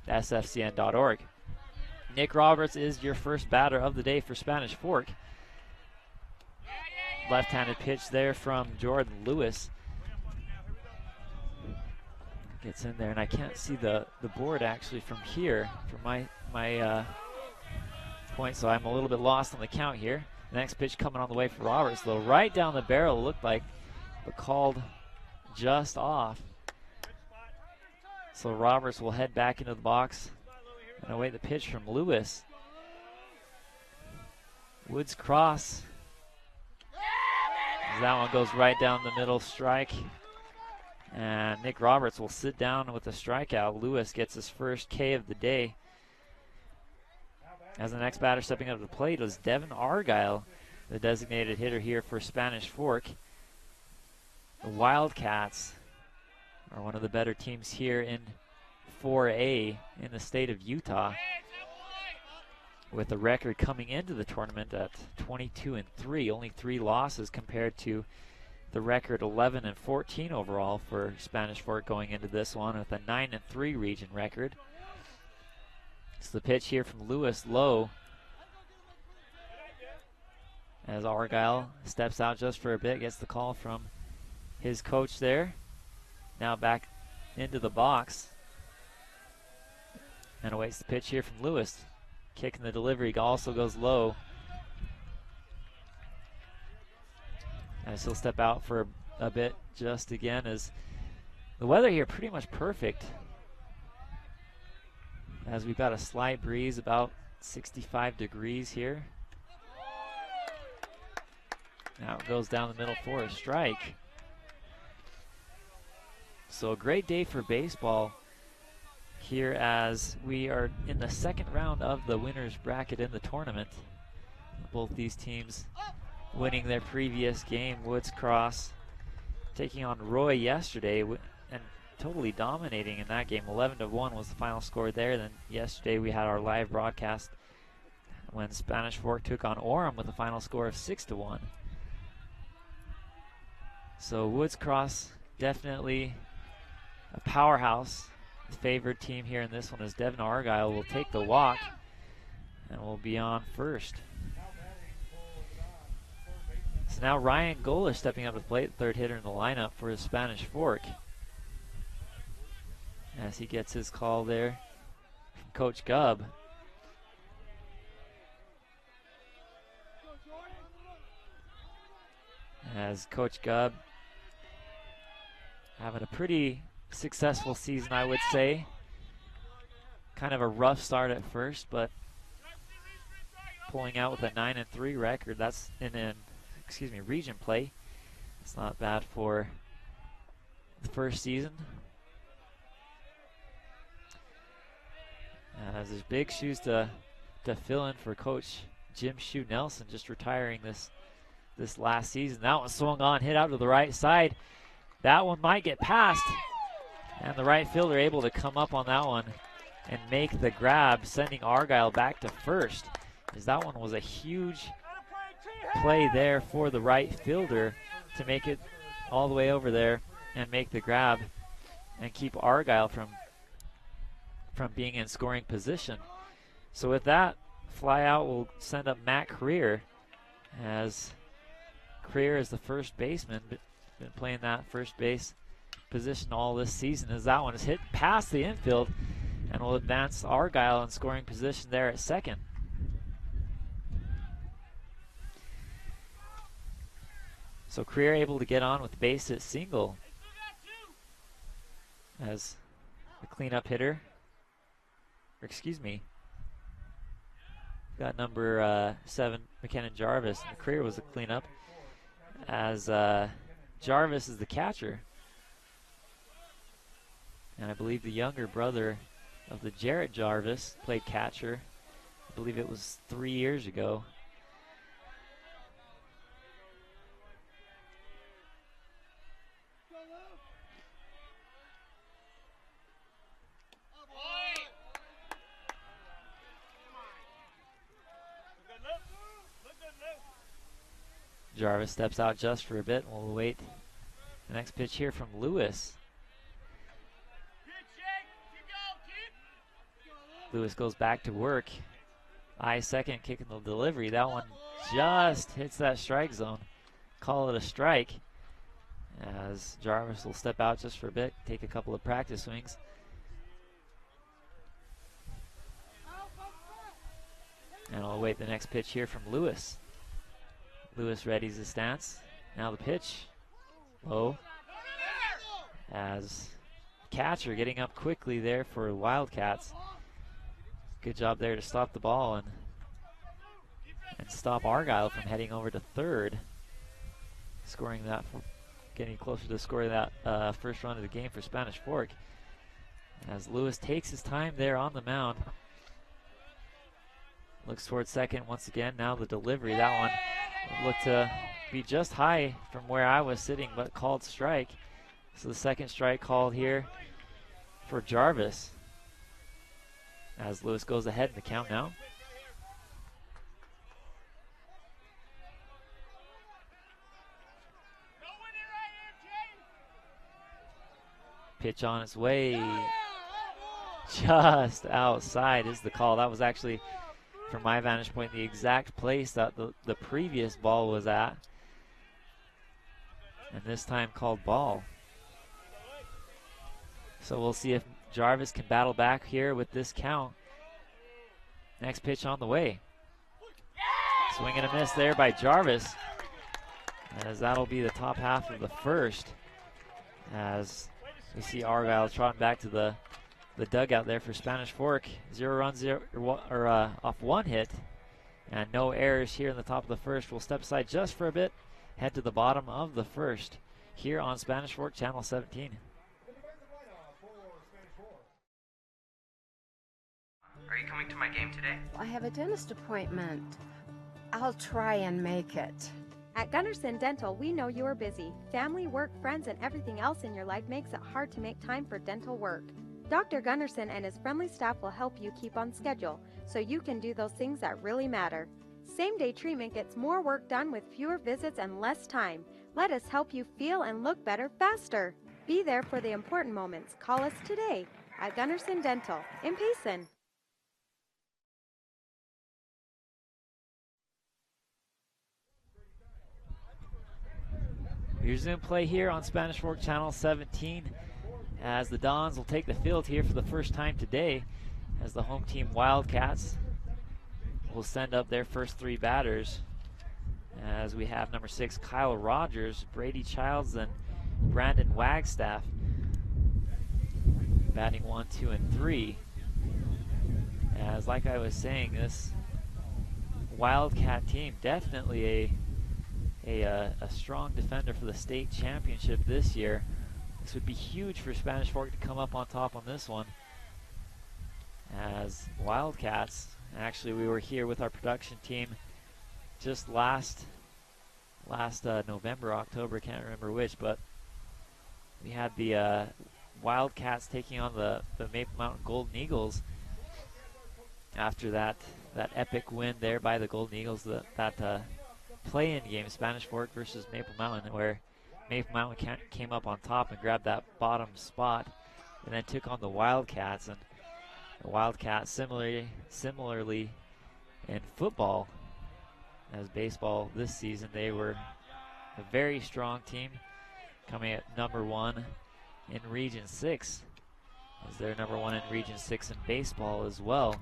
sfcn.org. Nick Roberts is your first batter of the day for Spanish Fork. Left-handed pitch there from Jordan Lewis. Gets in there, and I can't see the board actually from here, from my point, so I'm a little bit lost on the count here. The next pitch coming on the way for Roberts, though, right down the barrel, looked like, but called just off. So Roberts will head back into the box and await the pitch from Lewis. Woods cross. That one goes right down the middle, strike. And Nick Roberts will sit down with a strikeout. Lewis gets his first K of the day. As the next batter stepping up to the plate was Devin Argyle, the designated hitter here for Spanish Fork. The Wildcats are one of the better teams here in 4A in the state of Utah, with a record coming into the tournament at 22-3, only 3 losses compared to the record 11-14 overall for Spanish Fork going into this one, with a 9-3 region record. So the pitch here from Lewis, low, as Argyle steps out just for a bit, gets the call from his coach there. Now back into the box and awaits the pitch here from Lewis. Kicking the delivery also goes low. As he'll step out for a bit just again, as the weather here pretty much perfect, as we've got a slight breeze, about 65 degrees here. Now it goes down the middle for a strike. So a great day for baseball here, as we are in the second round of the winners bracket in the tournament. Both these teams winning their previous game. Woods Cross taking on Roy yesterday and totally dominating in that game. 11-1 was the final score there. Then yesterday we had our live broadcast when Spanish Fork took on Orem with a final score of 6-1. So Woods Cross definitely a powerhouse. The favored team here in this one is Devin Argyle will take the walk and will be on first. So now Ryan Golish stepping up to the plate, third hitter in the lineup for his Spanish Fork, as he gets his call there from Coach Gubb. As Coach Gubb having a pretty successful season, I would say. Kind of a rough start at first, but pulling out with a 9-3 record. That's in region play. It's not bad for the first season. As there's big shoes to fill in for Coach Jim Shoe Nelson, just retiring this last season. That one swung on, hit out to the right side. That one might get past, and the right fielder able to come up on that one and make the grab, sending Argyle back to first, as that one was a huge play there for the right fielder to make it all the way over there and make the grab and keep Argyle from being in scoring position. So with that, fly out will send up Matt Creer, as Creer is the first baseman, but been playing that first base position all this season, as that one is hit past the infield and will advance Argyle in scoring position there at second. So Creer able to get on with base hit single as the cleanup hitter, or excuse me, got number 7, McKenna Jarvis, and Creer was the cleanup, as Jarvis is the catcher. And I believe the younger brother of the Jarrett Jarvis played catcher. I believe it was 3 years ago. Jarvis steps out just for a bit, and we'll wait the next pitch here from Lewis. Lewis goes back to work. I second, kicking the delivery. That one just hits that strike zone. Call it a strike, as Jarvis will step out just for a bit, take a couple of practice swings. And I'll await the next pitch here from Lewis. Lewis readies his stance. Now the pitch. Low. As catcher getting up quickly there for Wildcats. Good job there to stop the ball and stop Argyle from heading over to third. Scoring that, getting closer to scoring that first run of the game for Spanish Fork. As Lewis takes his time there on the mound. Looks towards second once again. Now the delivery. That one looked to be just high from where I was sitting, but called strike. So the second strike called here for Jarvis. As Lewis goes ahead in the count now. Pitch on its way. Just outside is the call. That was actually, from my vantage point, the exact place that the previous ball was at. And this time called ball. So we'll see if Jarvis can battle back here with this count. Next pitch on the way. Swing and a miss there by Jarvis, as that'll be the top half of the first. As we see Argyle trotting back to the dugout there for Spanish Fork. 0 runs off one hit, and no errors here in the top of the first. We'll step aside just for a bit, head to the bottom of the first here on Spanish Fork Channel 17. Are you coming to my game today? I have a dentist appointment. I'll try and make it. At Gunderson Dental, we know you're busy. Family, work, friends, and everything else in your life makes it hard to make time for dental work. Dr. Gunderson and his friendly staff will help you keep on schedule so you can do those things that really matter. Same-day treatment gets more work done with fewer visits and less time. Let us help you feel and look better faster. Be there for the important moments. Call us today at Gunderson Dental in Payson. We resume play here on Spanish Fork Channel 17 as the Dons will take the field here for the first time today, as the home team Wildcats will send up their first three batters, as we have number 6 Kyle Rogers, Brady Childs, and Brandon Wagstaff batting 1, 2, and 3. As like I was saying, this Wildcat team definitely a strong defender for the state championship this year. This would be huge for Spanish Fork to come up on top on this one. As Wildcats, actually we were here with our production team just last November, October, can't remember which, but we had the Wildcats taking on the Maple Mountain Golden Eagles after that epic win there by the Golden Eagles, that play-in game, Spanish Fork versus Maple Mountain, where Maple Mountain came up on top and grabbed that bottom spot and then took on the Wildcats. And the Wildcats, similarly in football as baseball this season, they were a very strong team, coming at number 1 in Region 6, as they're number 1 in Region 6 in baseball as well.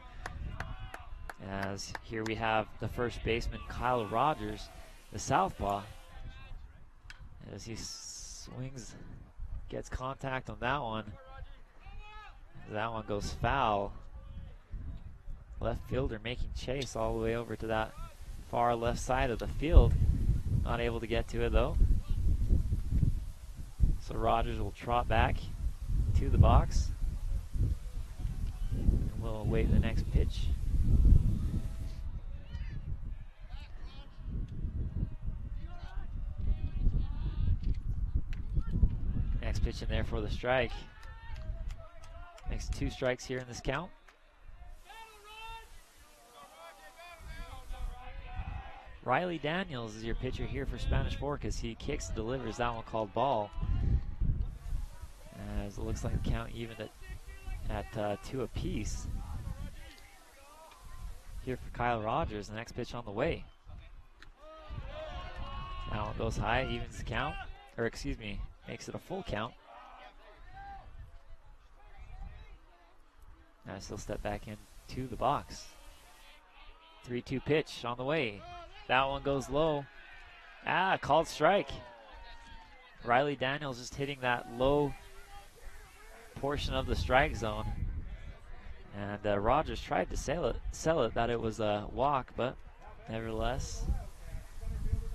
As here we have the first baseman, Kyle Rogers, the southpaw, as he swings, gets contact on that one. That one goes foul. Left fielder making chase all the way over to that far left side of the field. Not able to get to it though. So Rogers will trot back to the box. And we'll await the next pitch. Next pitch in there for the strike. Makes 2 strikes here in this count. Riley Daniels is your pitcher here for Spanish Fork as he kicks and delivers. That one called ball. As it looks like the count even at 2 apiece. here for Kyle Rogers. The next pitch on the way. That one goes high, evens the count. Or excuse me, makes it a full count. Now he'll step back into the box. 3-2 pitch on the way. That one goes low. Called strike. Riley Daniels just hitting that low portion of the strike zone. And Rogers tried to sell it that it was a walk, but nevertheless,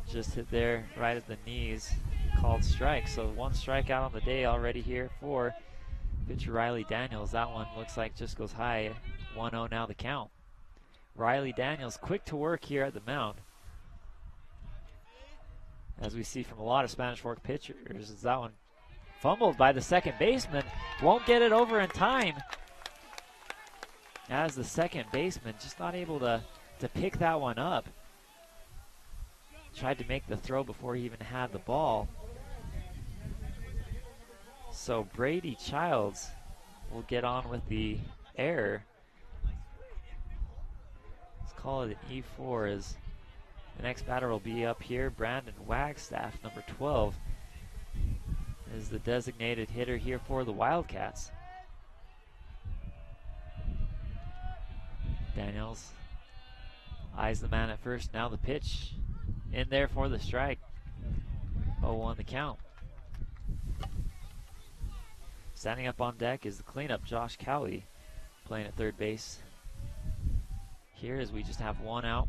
just hit there right at the knees. Called strike. So one strikeout on the day already here for pitcher Riley Daniels. That one looks like just goes high. 1-0 now the count. Riley Daniels quick to work here at the mound. As we see from a lot of Spanish Fork pitchers, is that one fumbled by the second baseman. Won't get it over in time. As the second baseman just not able to pick that one up. Tried to make the throw before he even had the ball. So Brady Childs will get on with the error. Let's call it an E4 as the next batter will be up here. Brandon Wagstaff, number 12, is the designated hitter here for the Wildcats. Daniels eyes the man at first. Now the pitch in there for the strike. 0-1 the count. Standing up on deck is the cleanup, Josh Cowley, playing at third base. Here as we just have one out.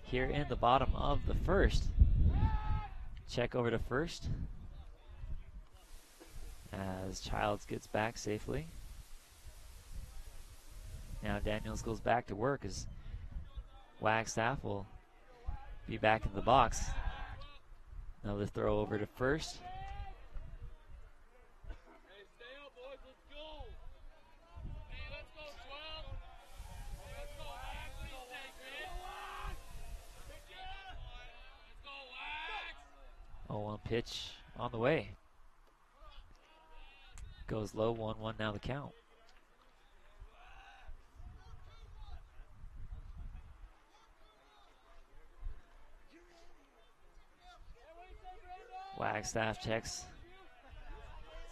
Here in the bottom of the first. Check over to first as Childs gets back safely. Now Daniels goes back to work as Wagstaff will be back in the box. Another throw over to first. One pitch on the way. Goes low, 1-1 now the count. Wagstaff checks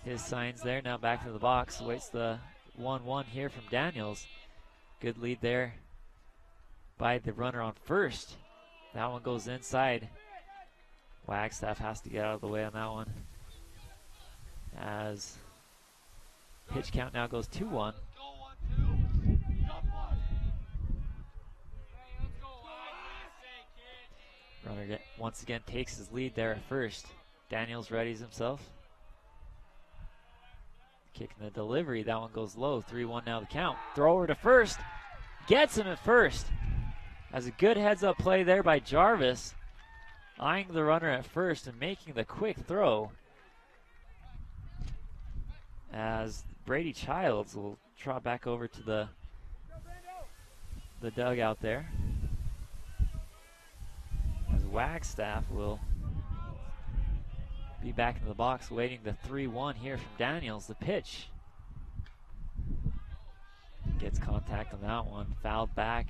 his signs there. Now back to the box. Waits the 1-1 here from Daniels. Good lead there by the runner on first. That one goes inside. Wagstaff has to get out of the way on that one. As pitch count now goes 2-1. Runner once again takes his lead there at first. Daniels readies himself. Kicking the delivery. That one goes low. 3-1 now the count. Throw over to first. Gets him at first. As a good heads-up play there by Jarvis. Eyeing the runner at first and making the quick throw. As Brady Childs will trot back over to the dugout there. As Wagstaff will be back in the box waiting the 3-1 here from Daniels. The pitch. Gets contact on that one. Fouled back.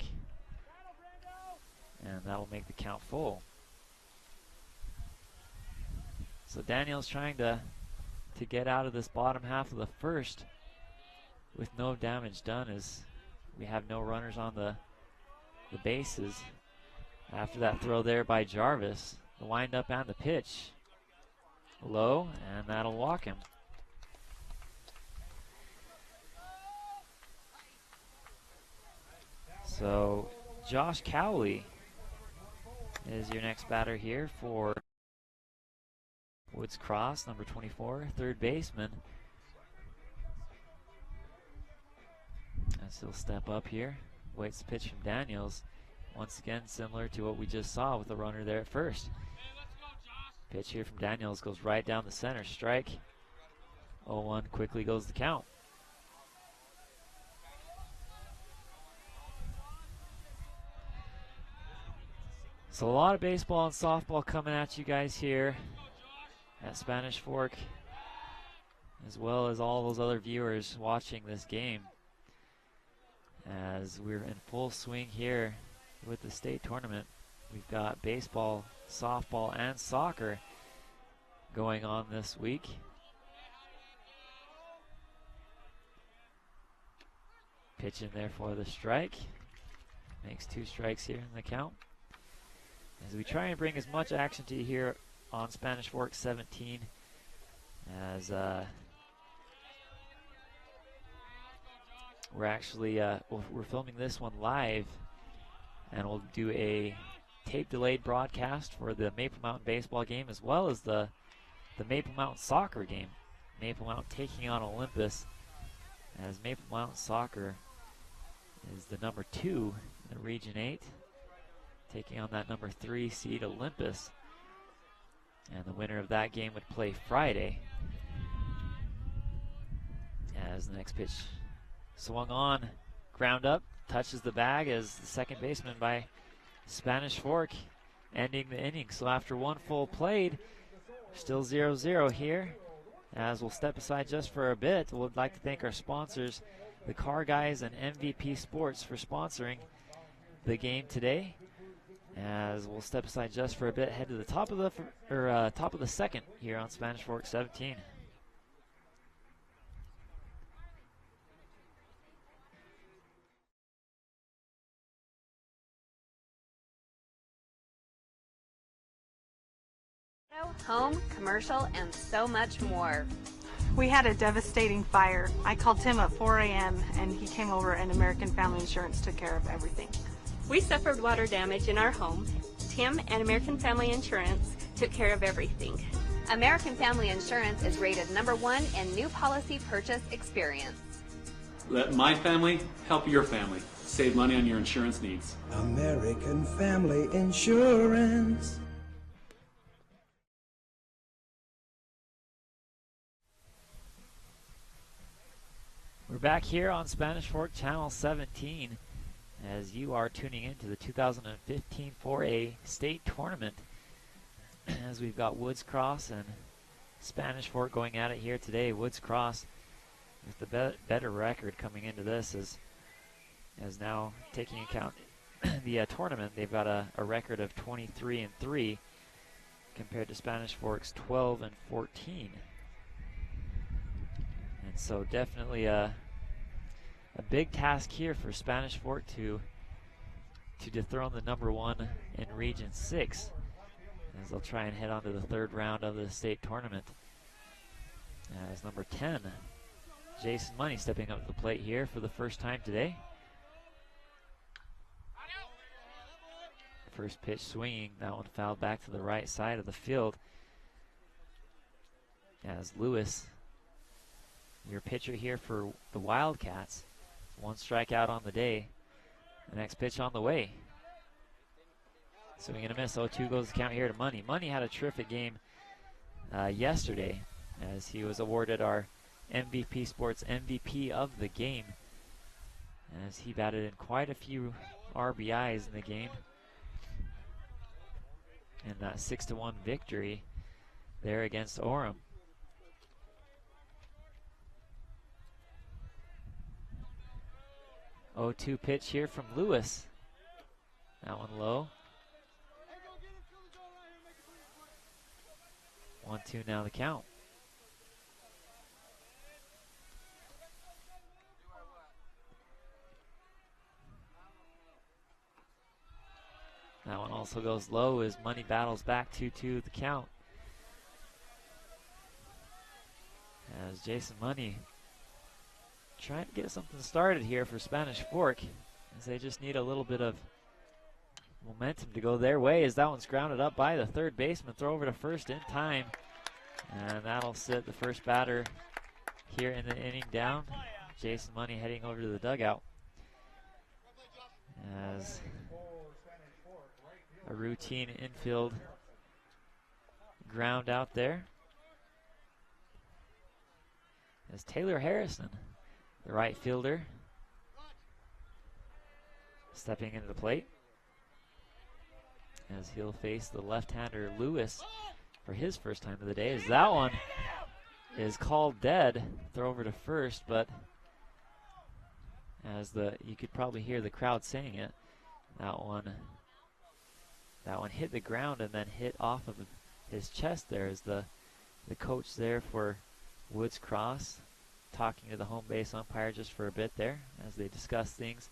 And that'll make the count full. So Daniels trying to get out of this bottom half of the first with no damage done as we have no runners on the bases. After that throw there by Jarvis, the windup and the pitch. Low, and that'll walk him. So Josh Cowley is your next batter here for Woods Cross, number 24, third baseman. As he'll step up here, waits the pitch from Daniels. Once again, similar to what we just saw with the runner there at first. Pitch here from Daniels goes right down the center, strike. 0-1, quickly goes the count. So a lot of baseball and softball coming at you guys here at Spanish Fork, as well as all those other viewers watching this game. as we're in full swing here with the state tournament. We've got baseball, softball, and soccer going on this week. Pitch in there for the strike. Makes 2 strikes here in the count. As we try and bring as much action to you here on Spanish Fork 17, as we're actually we're filming this one live, and we'll do a tape delayed broadcast for the Maple Mountain baseball game as well as the Maple Mountain soccer game. Maple Mountain taking on Olympus, as Maple Mountain soccer is the number 2 in Region 8, taking on that number 3 seed Olympus. And the winner of that game would play Friday. As the next pitch swung on, ground up, touches the bag as the second baseman by Spanish Fork, ending the inning. So after 1 full played, still 0-0 here. As we'll step aside just for a bit, we'd like to thank our sponsors, the Car Guys and MVP Sports, for sponsoring the game today. As we'll step aside just for a bit, head to the top of the second here on Spanish Fork 17. Home, commercial, and so much more. We had a devastating fire. I called Tim at 4 a.m. and he came over, and American Family Insurance took care of everything. We suffered water damage in our home. Tim and American Family Insurance took care of everything. American Family Insurance is rated #1 in new policy purchase experience. Let my family help your family. Save money on your insurance needs. American Family Insurance. We're back here on Spanish Fork Channel 17 as you are tuning into the 2015 4A state tournament, as we've got Woods Cross and Spanish Fork going at it here today. Woods Cross with the better record coming into this, as now taking account the tournament, they've got a record of 23-3 compared to Spanish Fork's 12-14. And so definitely a big task here for Spanish Fork to dethrone the #1 in Region 6, as they'll try and head on to the 3rd round of the state tournament. As number 10, Jason Money, stepping up to the plate here for the first time today. First pitch swinging, that one fouled back to the right side of the field. As Lewis, your pitcher here for the Wildcats, 1 strikeout on the day. The next pitch on the way. Swing and a miss. 0-2 goes the count here to Money. Money had a terrific game yesterday, as he was awarded our MVP Sports MVP of the game, as he batted in quite a few RBIs in the game. And that 6-1 victory there against Orem. Oh, 2 pitch here from Lewis. That one low. 1-2 now the count. That one also goes low as Money battles back 2-2 the count. As Jason Money trying to get something started here for Spanish Fork, as they just need a little bit of momentum to go their way, as that one's grounded up by the 3rd baseman. Throw over to first in time, and that'll sit the first batter here in the inning down. Jason Money heading over to the dugout, as a routine infield ground out there. As Taylor Harrison, the right fielder, stepping into the plate, as he'll face the left-hander Lewis for his first time of the day, as that one is called dead. Throw over to first, but As you could probably hear the crowd saying it. That one hit the ground and then hit off of his chest there. As the coach there for Woods Cross talking to the home base umpire just for a bit there as they discuss things.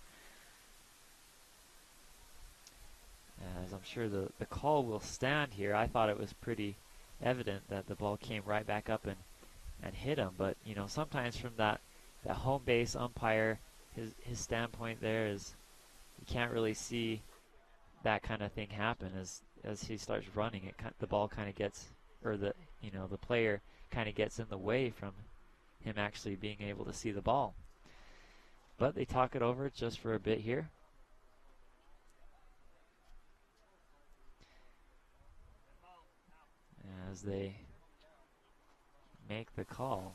As I'm sure the call will stand here. I thought it was pretty evident that the ball came right back up and hit him, but you know, sometimes from that home base umpire, his standpoint there is you can't really see that kind of thing happen. As he starts running, the ball kind of gets, or the player kind of gets in the way from him actually being able to see the ball. But they talk it over just for a bit here. As they make the call.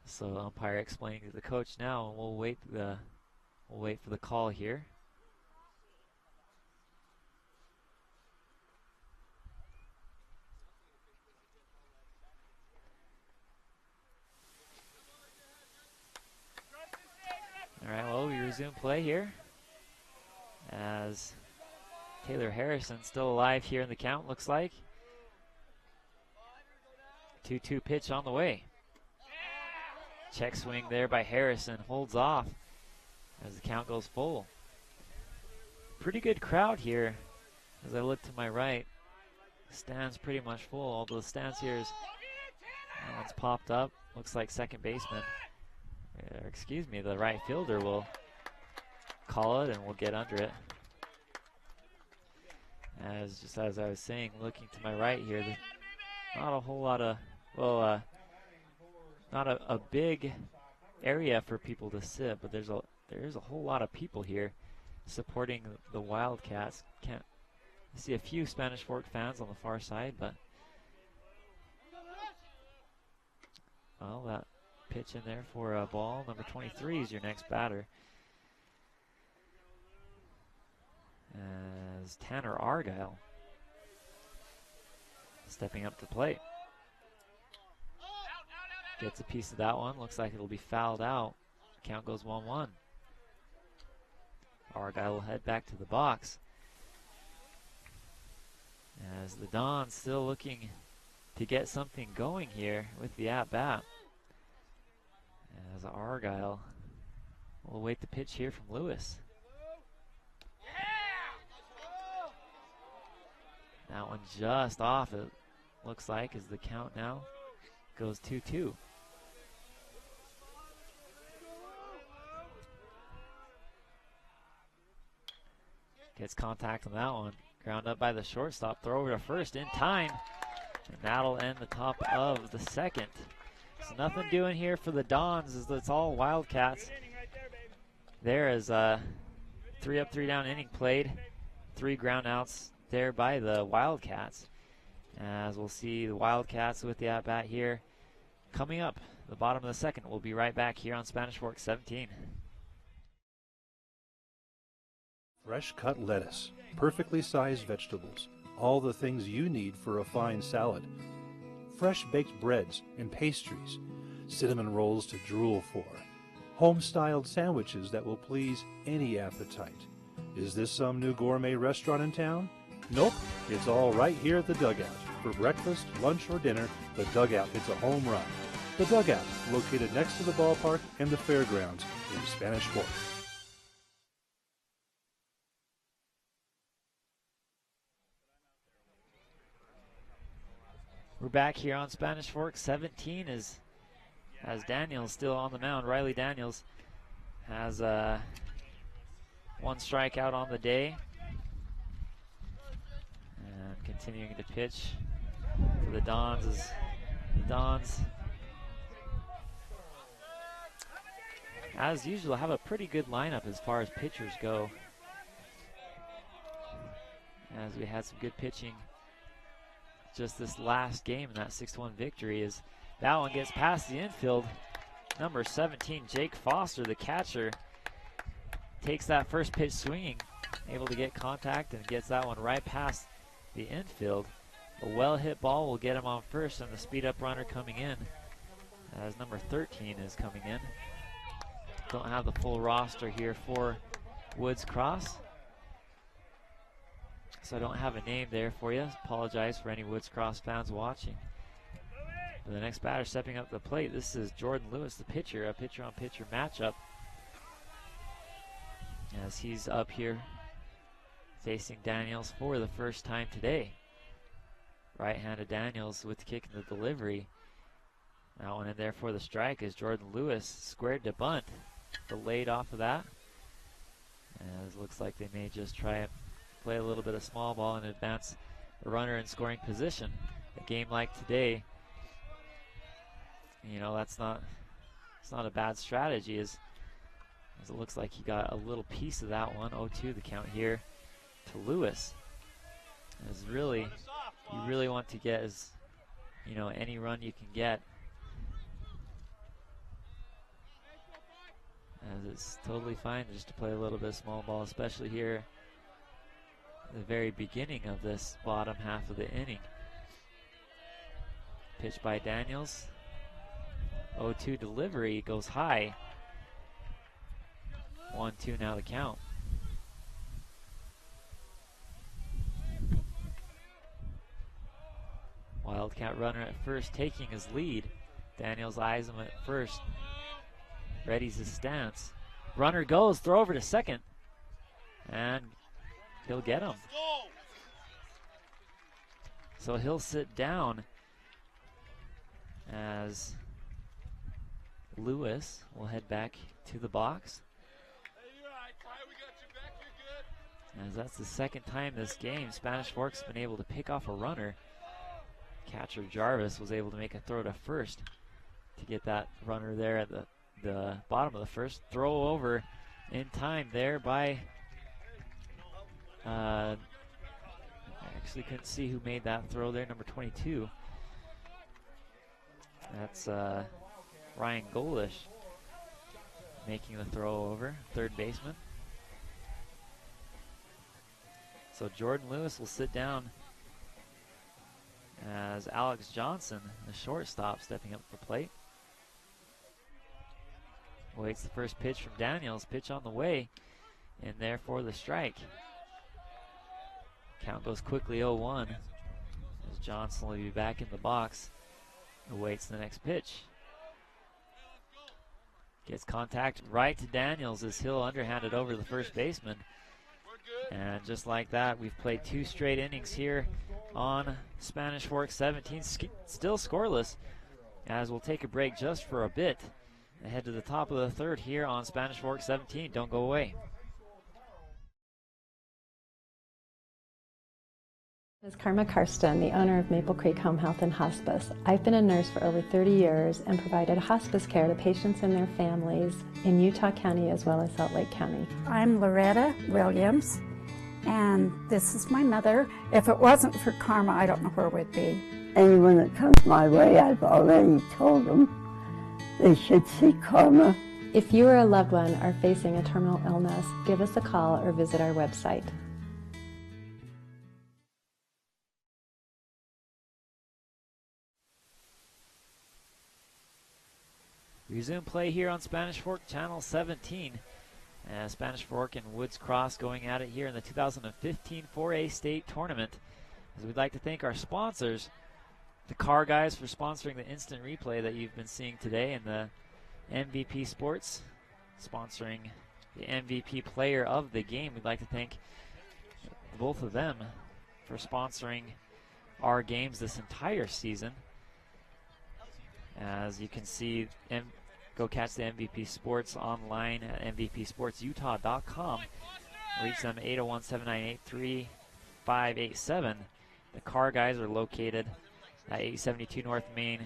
So umpire explaining to the coach now, and we'll wait for the call here. All right, well, we resume play here as Taylor Harrison still alive here in the count, looks like. 2-2 pitch on the way. Check swing there by Harrison, holds off as the count goes full. Pretty good crowd here as I look to my right. Stands pretty much full, although the stands here is, that one's popped up. Looks like second baseman. Excuse me, the right fielder will call it and we'll get under it. Just as I was saying, looking to my right here, not a whole lot of, not a big area for people to sit, but there's a whole lot of people here supporting the Wildcats. I see a few Spanish Fork fans on the far side, but well, that pitch in there for a ball. Number 23 is your next batter. As Tanner Argyle stepping up to plate. Gets a piece of that one. Looks like it'll be fouled out. Count goes 1-1. Argyle will head back to the box. As the Dons still looking to get something going here with the at-bat. As Argyle will await the pitch here from Lewis. That one just off, it looks like, as the count now goes 2-2. Gets contact on that one. Ground up by the shortstop. Throw over to first in time. And that'll end the top of the second. So nothing doing here for the Dons, as it's all Wildcats. There is a 3 up, 3 down inning played. 3 ground outs there by the Wildcats. As we'll see the Wildcats with the at-bat here. Coming up, the bottom of the second. We'll be right back here on Spanish Fork 17. Fresh cut lettuce, perfectly sized vegetables, all the things you need for a fine salad. Fresh baked breads and pastries, cinnamon rolls to drool for, home-styled sandwiches that will please any appetite. Is this some new gourmet restaurant in town? Nope, it's all right here at the Dugout. For breakfast, lunch, or dinner, the Dugout hits a home run. The Dugout, located next to the ballpark and the fairgrounds in Spanish Fork. We're back here on Spanish Fork 17 as Daniels still on the mound. Riley Daniels has 1 strikeout on the day. And continuing to pitch for the Dons as the Dons, as usual, have a pretty good lineup as far as pitchers go. As we had some good pitching just this last game in that 6-1 victory, as that one gets past the infield. Number 17, Jake Foster, the catcher, takes that first pitch swinging. able to get contact and gets that one right past the infield. A well-hit ball will get him on first, and the speed-up runner coming in as number 13 is coming in. Don't have the full roster here for Woods Cross, so I don't have a name there for you. Apologize for any Woods Cross fans watching. The next batter stepping up to the plate, this is Jordan Lewis, the pitcher, a pitcher-on-pitcher matchup, as he's up here facing Daniels for the first time today. Right-handed Daniels with the kick and the delivery. That one in there for the strike as Jordan Lewis squared to bunt. Delayed off of that. As it looks like they may just try and play a little bit of small ball and advance the runner in scoring position. A game like today, you know, it's not a bad strategy as it looks like he got a little piece of that one. 0-2 the count here to Lewis. As really, you really want to get any run you can get. As it's totally fine just to play a little bit of small ball, especially here at the very beginning of this bottom half of the inning. Pitch by Daniels. 0-2 delivery goes high. 1-2 now the count. Wildcat runner at first taking his lead. Daniels eyes him at first. Readies his stance. Runner goes, throw over to second. And he'll get him. So he'll sit down as Lewis will head back to the box. As that's the second time this game Spanish Fork's been able to pick off a runner. Catcher Jarvis was able to make a throw to first to get that runner there at the bottom of the first. Throw over in time there by I actually couldn't see who made that throw there, number 22. That's Ryan Golish making the throw over, third baseman. So Jordan Lewis will sit down as Alex Johnson, the shortstop, stepping up for plate. Waits the first pitch from Daniels. Pitch on the way, and there for the strike. Count goes quickly 0-1 as Johnson will be back in the box. Awaits the next pitch. Gets contact right to Daniels as Hill underhanded over the first baseman. And just like that, we've played 2 straight innings here on Spanish Fork 17. Still scoreless, as we'll take a break just for a bit. Ahead to the top of the third here on Spanish Fork 17. Don't go away. This is Karma Karsten, the owner of Maple Creek Home Health and Hospice. I've been a nurse for over 30 years and provided hospice care to patients and their families in Utah County as well as Salt Lake County. I'm Loretta Williams, and this is my mother. If it wasn't for Karma, I don't know where we'd be. Anyone that comes my way, I've already told them they should see Karma. If you or a loved one are facing a terminal illness, give us a call or visit our website. Resume play here on Spanish Fork Channel 17. Spanish Fork and Woods Cross going at it here in the 2015 4A State Tournament. As we'd like to thank our sponsors, the Car Guys, for sponsoring the instant replay that you've been seeing today, and the MVP Sports sponsoring the MVP player of the game. We'd like to thank both of them for sponsoring our games this entire season. As you can see, go catch the MVP Sports online at mvpsportsutah.com. Reach them 801-798-3587. The Car Guys are located at 872 North Main.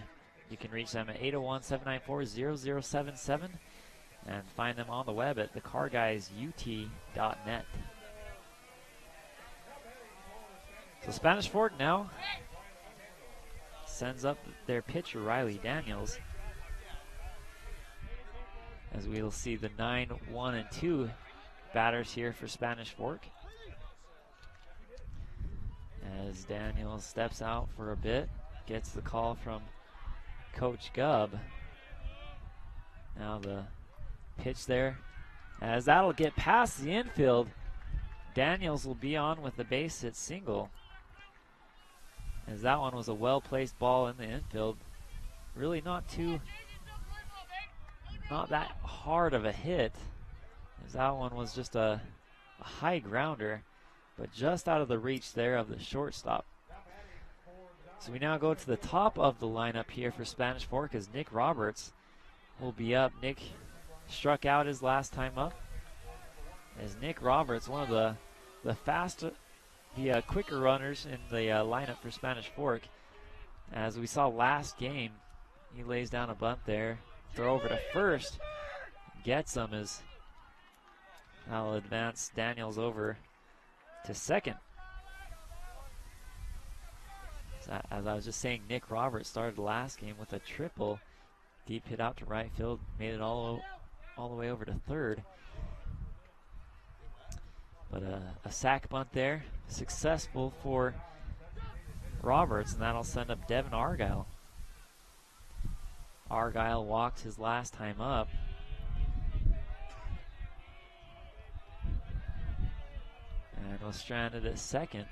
You can reach them at 801-794-0077 and find them on the web at thecarguysut.net. So Spanish Fork now sends up their pitcher, Riley Daniels, as we'll see the 9, 1, and 2 batters here for Spanish Fork. As Daniels steps out for a bit, gets the call from Coach Gubb. Now the pitch there, as that'll get past the infield. Daniels will be on with the base hit single, as that one was a well-placed ball in the infield. Really not that hard of a hit, as that one was just a high grounder, but just out of the reach there of the shortstop. So we now go to the top of the lineup here for Spanish Fork, as Nick Roberts will be up. Nick struck out his last time up, as Nick Roberts, one of the quicker runners in the lineup for Spanish Fork. As we saw last game, he lays down a bunt there, throw over to first, gets him, as I'll advance Daniels over to second. So as I was just saying, Nick Roberts started the last game with a triple. Deep hit out to right field, made it all the way over to third. But a sac bunt there, successful for Roberts, and that'll send up Devin Argyle. Argyle walked his last time up. And was stranded at second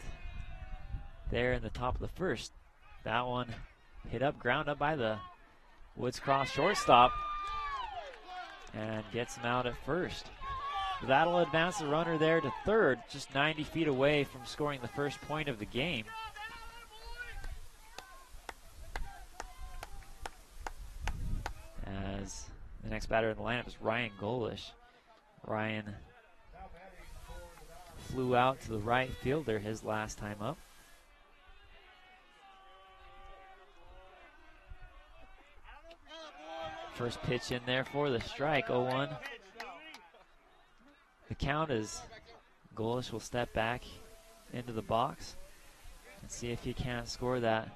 there in the top of the first. That one hit up, ground up by the Woods Cross shortstop, and gets him out at first. That'll advance the runner there to third, just 90 feet away from scoring the first point of the game. As the next batter in the lineup is Ryan Golish. Ryan flew out to the right fielder his last time up. First pitch in there for the strike, 0-1. The count is Golish will step back into the box and see if he can't score that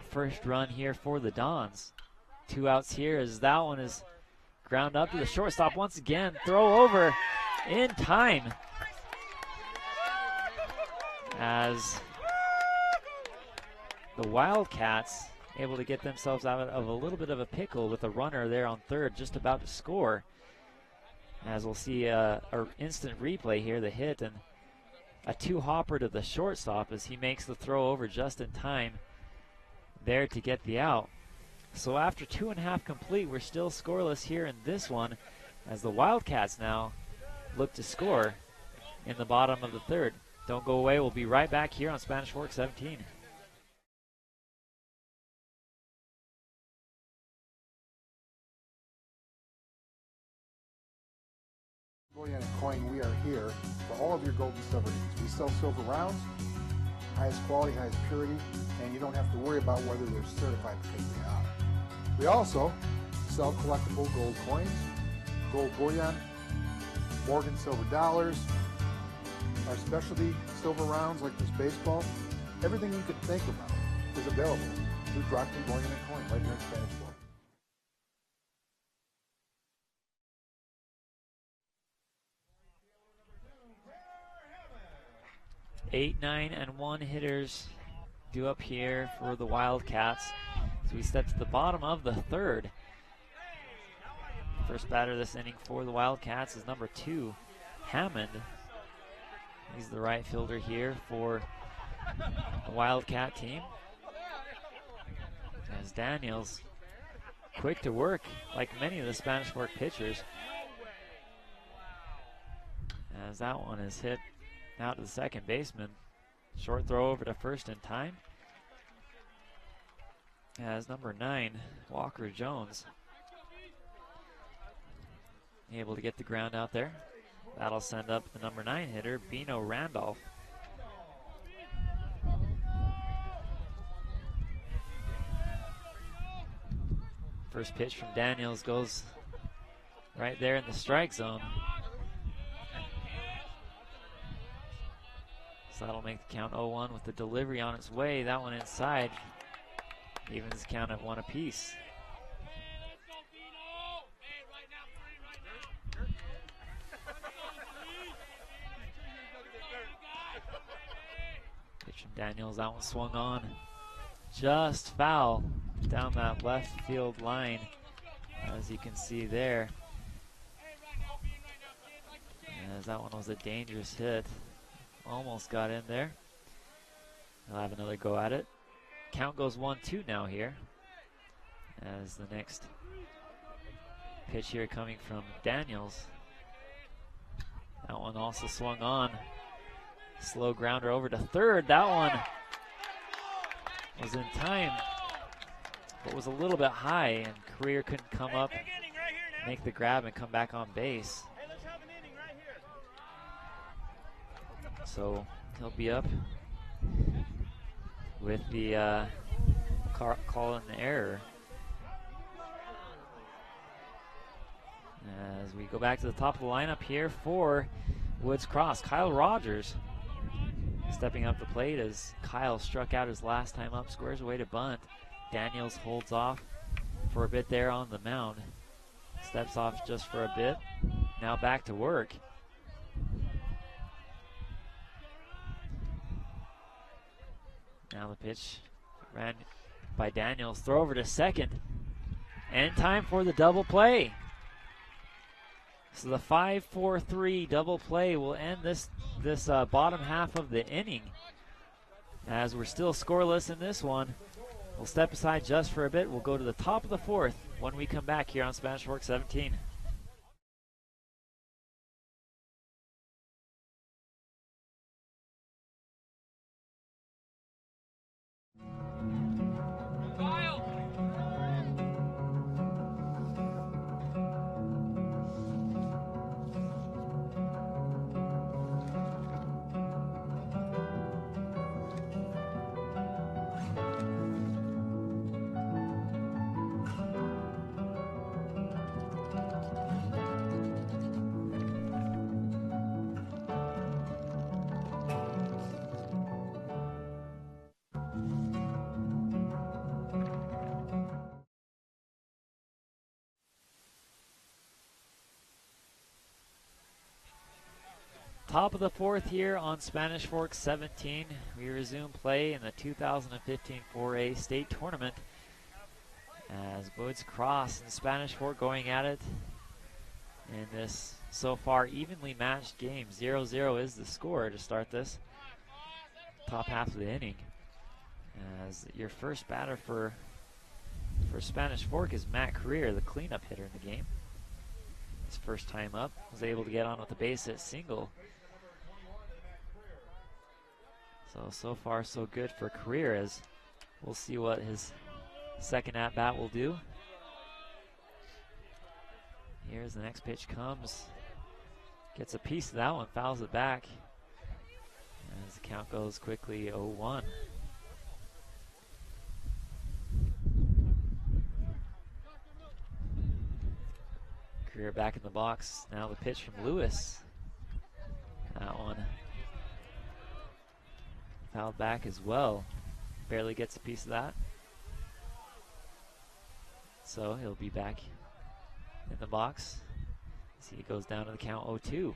first run here for the Dons. 2 outs here, as that one is ground up to the shortstop once again. Throw over in time, as the Wildcats able to get themselves out of a little bit of a pickle with a runner there on third just about to score. As we'll see an instant replay here, the hit and a two-hopper to the shortstop as he makes the throw over just in time there to get the out. So after 2.5 complete, we're still scoreless here in this one, as the Wildcats now look to score in the bottom of the third. Don't go away. We'll be right back here on Spanish Fork 17. Bullion and Coin, we are here for all of your gold and silver needs. We sell silver rounds, highest quality, highest purity, and you don't have to worry about whether they're certified because they are. We also sell collectible gold coins, gold bullion, Morgan silver dollars, our specialty silver rounds like this baseball. Everything you could think about is available through Brockton Bullion and Coin right here in Spanish Fork. 8, 9, and 1 hitters due up here for the Wildcats. So we step to the bottom of the third. First batter this inning for the Wildcats is number 2, Hammond. He's the right fielder here for the Wildcat team. As Daniels, quick to work like many of the Spanish Fork pitchers. As that one is hit out to the second baseman. Short throw over to first in time. As number 9, Walker Jones, able to get the ground out there. That'll send up the number 9 hitter, Bino Randolph. First pitch from Daniels goes right there in the strike zone. So that'll make the count 0-1 with the delivery on its way. That one inside. Evens the count at 1 apiece. Pitch from Daniels, that one swung on. Just foul down that left field line, as you can see there. As that one was a dangerous hit. Almost got in there. He'll have another go at it. Count goes 1-2 now here. As the next pitch here coming from Daniels. That one also swung on. Slow grounder over to third. That one was in time, but was a little bit high, and Career couldn't come up, make the grab, and come back on base. So he'll be up with the call in the error. As we go back to the top of the lineup here for Woods Cross, Kyle Rogers stepping up the plate as Kyle struck out his last time up, squares away to bunt. Daniels holds off for a bit there on the mound. Steps off just for a bit. Now back to work. Now the pitch ran by Daniels. Throw over to second. And time for the double play. So the 5-4-3 double play will end this bottom half of the inning. As we're still scoreless in this one, we'll step aside just for a bit. We'll go to the top of the fourth when we come back here on Spanish Fork 17. Top of the fourth here on Spanish Fork 17. We resume play in the 2015 4A state tournament as Woods Cross and Spanish Fork going at it in this so far evenly matched game. 0-0 is the score to start this top half of the inning. As your first batter for Spanish Fork is Matt Career, the cleanup hitter in the game. His first time up, was able to get on with the base hit single. So far so good for Career, as we'll see what his second at-bat will do. Here's the next pitch comes. Gets a piece of that one, fouls it back. As the count goes quickly 0-1. Career back in the box. Now the pitch from Lewis. That one fouled back as well. Barely gets a piece of that. So he'll be back in the box. See, he goes down to the count 0-2.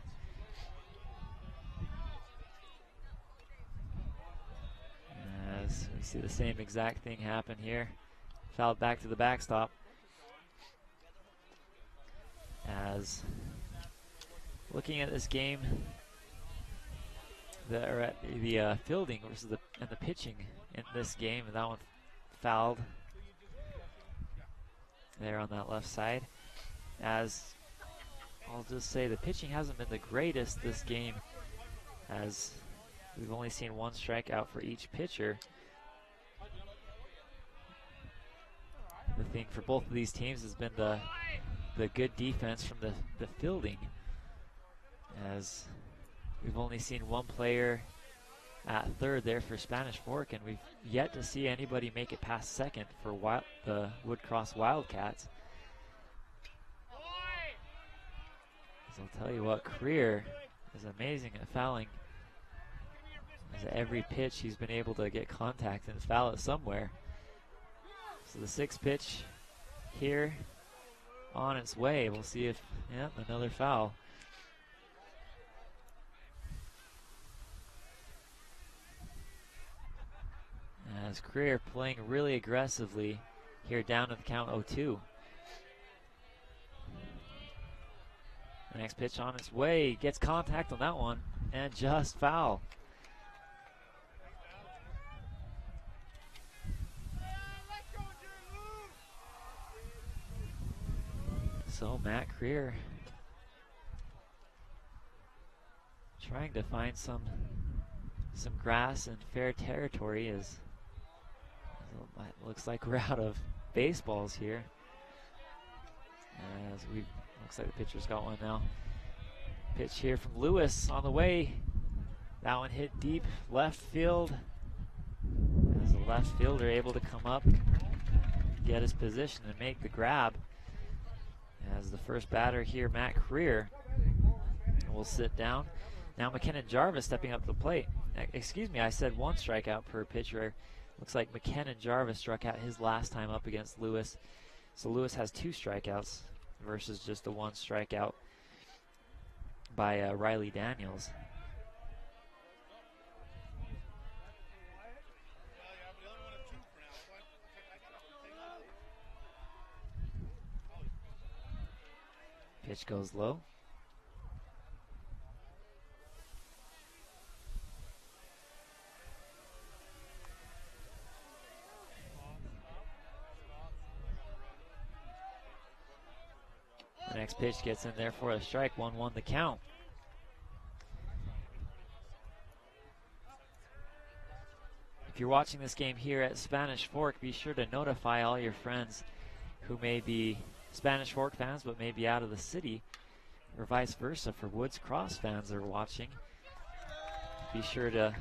As we see the same exact thing happen here. Fouled back to the backstop. As looking at this game, the fielding versus the pitching in this game, and that one fouled there on that left side. As I'll just say, the pitching hasn't been the greatest this game, as we've only seen one strikeout for each pitcher. The thing for both of these teams has been the good defense from the fielding, as we've only seen one player at third there for Spanish Fork, and we've yet to see anybody make it past second for the Wood Cross Wildcats. So I'll tell you what, Career is amazing at fouling. As at every pitch he's been able to get contact and foul it somewhere. So the sixth pitch here on its way. We'll see if, yep, another foul. As Creer playing really aggressively here down to the count 0-2. The next pitch on its way, gets contact on that one, and just foul. So Matt Creer trying to find some grass in fair territory as it looks like we're out of baseballs here. As looks like the pitcher's got one now. Pitch here from Lewis on the way. That one hit deep left field. As the left fielder able to come up, get his position and make the grab. As the first batter here, Matt Creer, will sit down. Now McKenna Jarvis stepping up to the plate. Excuse me, I said 1 strikeout per pitcher. Looks like McKenna Jarvis struck out his last time up against Lewis. So Lewis has 2 strikeouts versus just the 1 strikeout by Riley Daniels. Pitch goes low. The next pitch gets in there for a strike, 1-1 the count. If you're watching this game here at Spanish Fork, be sure to notify all your friends who may be Spanish Fork fans but may be out of the city, or vice versa for Woods Cross fans that are watching. Be sure to,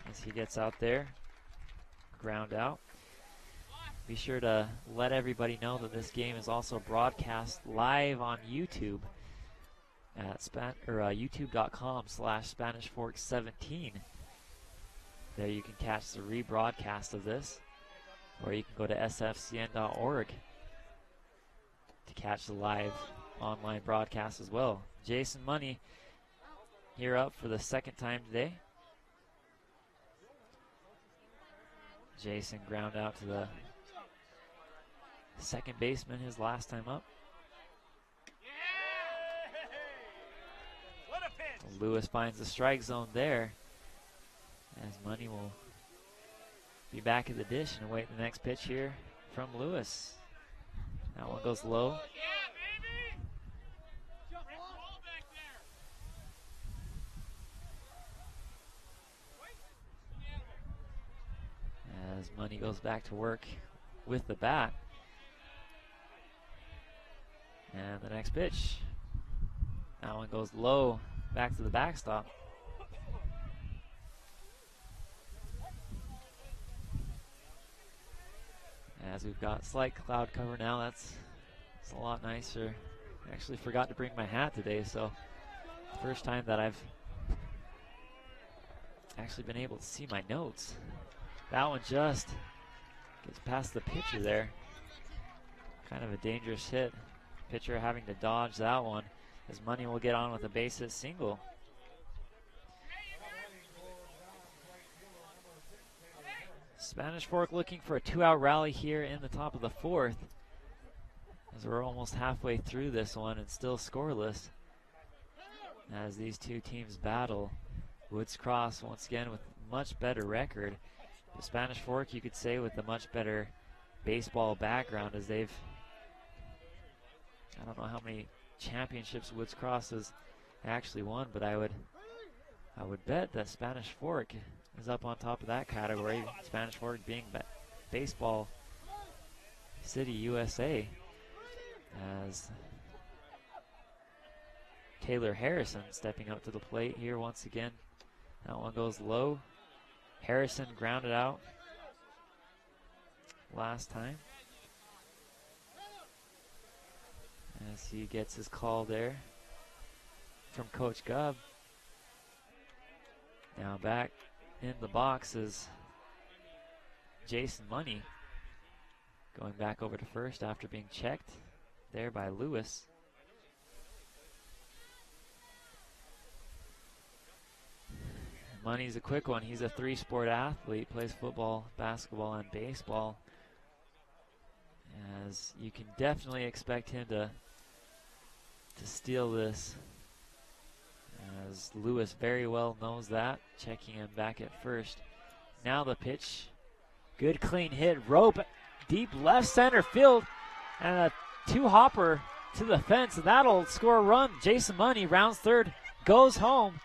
as he gets out there, ground out. Be sure to let everybody know that this game is also broadcast live on YouTube at youtube.com/SpanishFork17. There you can catch the rebroadcast of this, or you can go to sfcn.org to catch the live online broadcast as well. Jason Money here up for the 2nd time today. Jason ground out to the second baseman his last time up. Lewis finds the strike zone there, as Money will be back at the dish and await the next pitch here from Lewis. That one goes low. As Money goes back to work with the bat. And the next pitch. That one goes low, back to the backstop. As we've got slight cloud cover now, it's a lot nicer. I actually forgot to bring my hat today, so first time that I've actually been able to see my notes. That one just gets past the pitcher there. Kind of a dangerous hit. Pitcher having to dodge that one, as Money will get on with a base hit single. Spanish Fork looking for a 2-out rally here in the top of the 4th, as we're almost halfway through this one and still scoreless as these two teams battle. Woods Cross once again with much better record. The Spanish Fork, you could say, with a much better baseball background, as they've, I don't know how many championships Woods Cross has actually won, but I would bet that Spanish Fork is up on top of that category. Spanish Fork being baseball city USA, as Taylor Harrison stepping up to the plate here once again. That one goes low. Harrison grounded out last time, as he gets his call there from Coach Gubb. Now back in the box is Jason Money, going back over to first after being checked there by Lewis. Money's a quick one. He's a 3-sport athlete, plays football, basketball, and baseball. As you can definitely expect him to steal this, as Lewis very well knows that, checking him back at first. Now the pitch. Good clean hit. Rope deep left center field. And a 2-hopper to the fence. And that'll score a run. Jason Money rounds third. Goes home.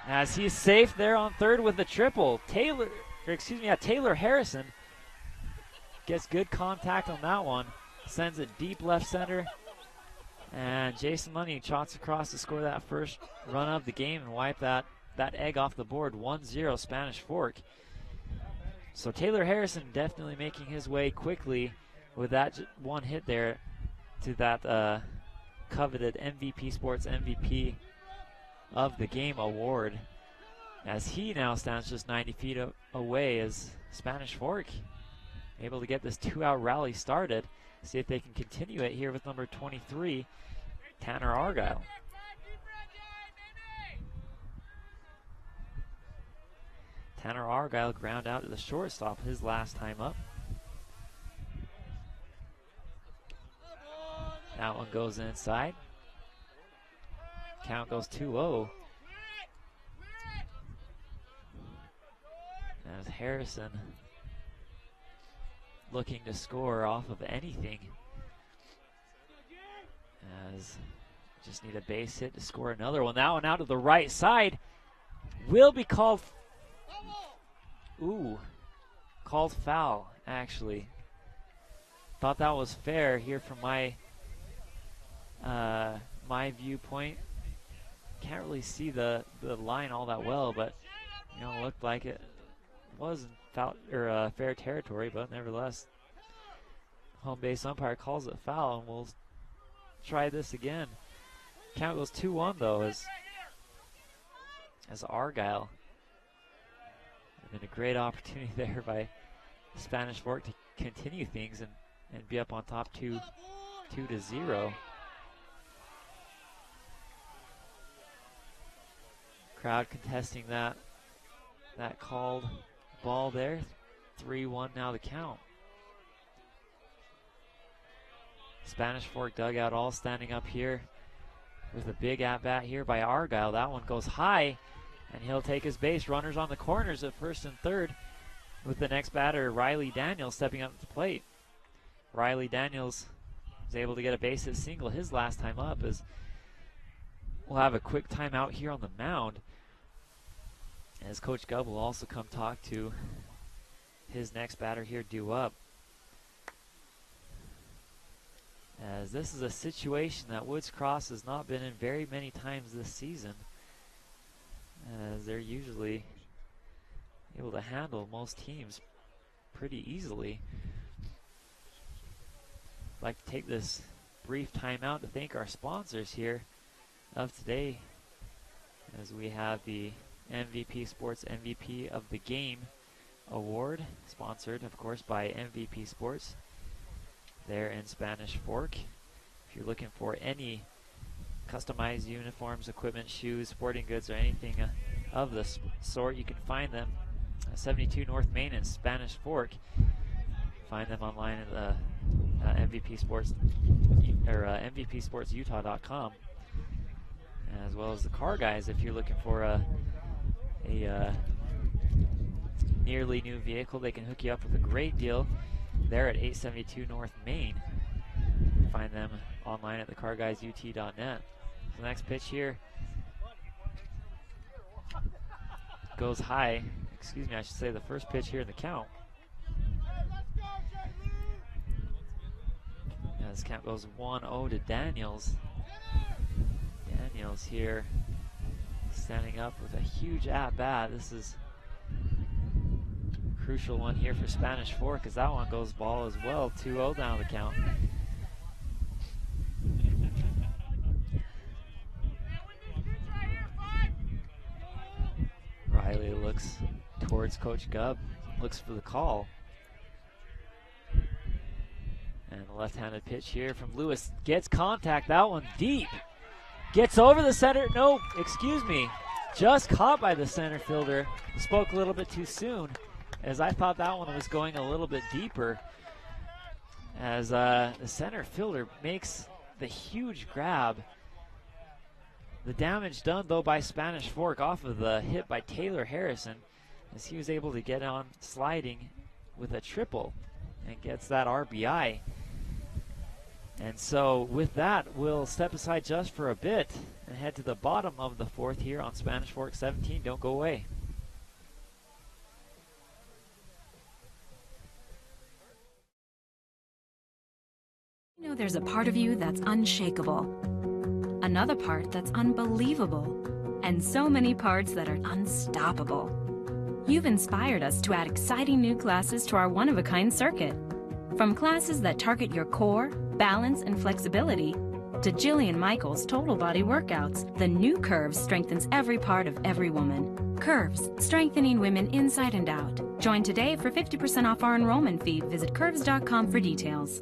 As he's safe there on third with the triple. Taylor Harrison gets good contact on that one. Sends it deep left center. And Jason Money trots across to score that first run of the game and wipe that egg off the board. 1-0 Spanish Fork. So Taylor Harrison definitely making his way quickly with that one hit there to that coveted MVP Sports MVP of the game award, as he now stands just 90 feet away as Spanish Fork able to get this 2-out rally started. See if they can continue it here with number 23, Tanner Argyle. Tanner Argyle ground out to the shortstop his last time up. That one goes inside. Count goes 2-0. As Harrison looking to score off of anything. As just need a base hit to score another one. That one out to the right side will be called. Called foul, actually. Thought that was fair here from my my viewpoint. Can't really see the line all that well, but it looked like it was foul or fair territory. But nevertheless, home base umpire calls it foul, and we'll try this again. Count goes 2-1 though, as Argyle. And a great opportunity there by Spanish Fork to continue things and be up on top 2-0. Crowd contesting that called ball there. 3-1 now the count. Spanish Fork dugout all standing up here with a big at-bat here by Argyle. That one goes high, and he'll take his base. Runners on the corners at first and third, with the next batter, Riley Daniels, stepping up to the plate. Riley Daniels is able to get a base hit single his last time up, as we'll have a quick timeout here on the mound, as Coach Gubb will also come talk to his next batter here due up. As this is a situation that Woods Cross has not been in very many times this season, as they're usually able to handle most teams pretty easily. I'd like to take this brief timeout to thank our sponsors here of today, as we have the MVP Sports MVP of the Game Award, sponsored of course by MVP Sports there in Spanish Fork. If you're looking for any customized uniforms, equipment, shoes, sporting goods, or anything of the sort, you can find them at 72 North Main in Spanish Fork. Find them online at the MVP Sports or MVPSportsUtah.com, as well as the Car Guys if you're looking for a nearly new vehicle. They can hook you up with a great deal there at 872 North Main. Find them online at thecarguysut.net. The next pitch here goes high. Excuse me, I should say the first pitch here in the count. This count goes 1-0 to Daniels. Daniels here standing up with a huge at-bat. This is a crucial one here for Spanish Fork, because that one goes ball as well. 2-0 down the count. Riley looks towards Coach Gubb, looks for the call. And the left-handed pitch here from Lewis gets contact. That one deep. Gets over the center. No, excuse me. Just caught by the center fielder. Spoke a little bit too soon, as I thought that one was going a little bit deeper. As the center fielder makes the huge grab. The damage done, though, by Spanish Fork off of the hit by Taylor Harrison, as he was able to get on sliding with a triple and gets that RBI. And so with that, we'll step aside just for a bit and head to the bottom of the fourth here on Spanish Fork 17. Don't go away. You know, there's a part of you that's unshakable, another part that's unbelievable, and so many parts that are unstoppable. You've inspired us to add exciting new classes to our one-of-a-kind circuit. From classes that target your core, balance, and flexibility, to Jillian Michaels' total body workouts, the new Curves strengthens every part of every woman. Curves, strengthening women inside and out. Join today for 50% off our enrollment fee. Visit curves.com for details.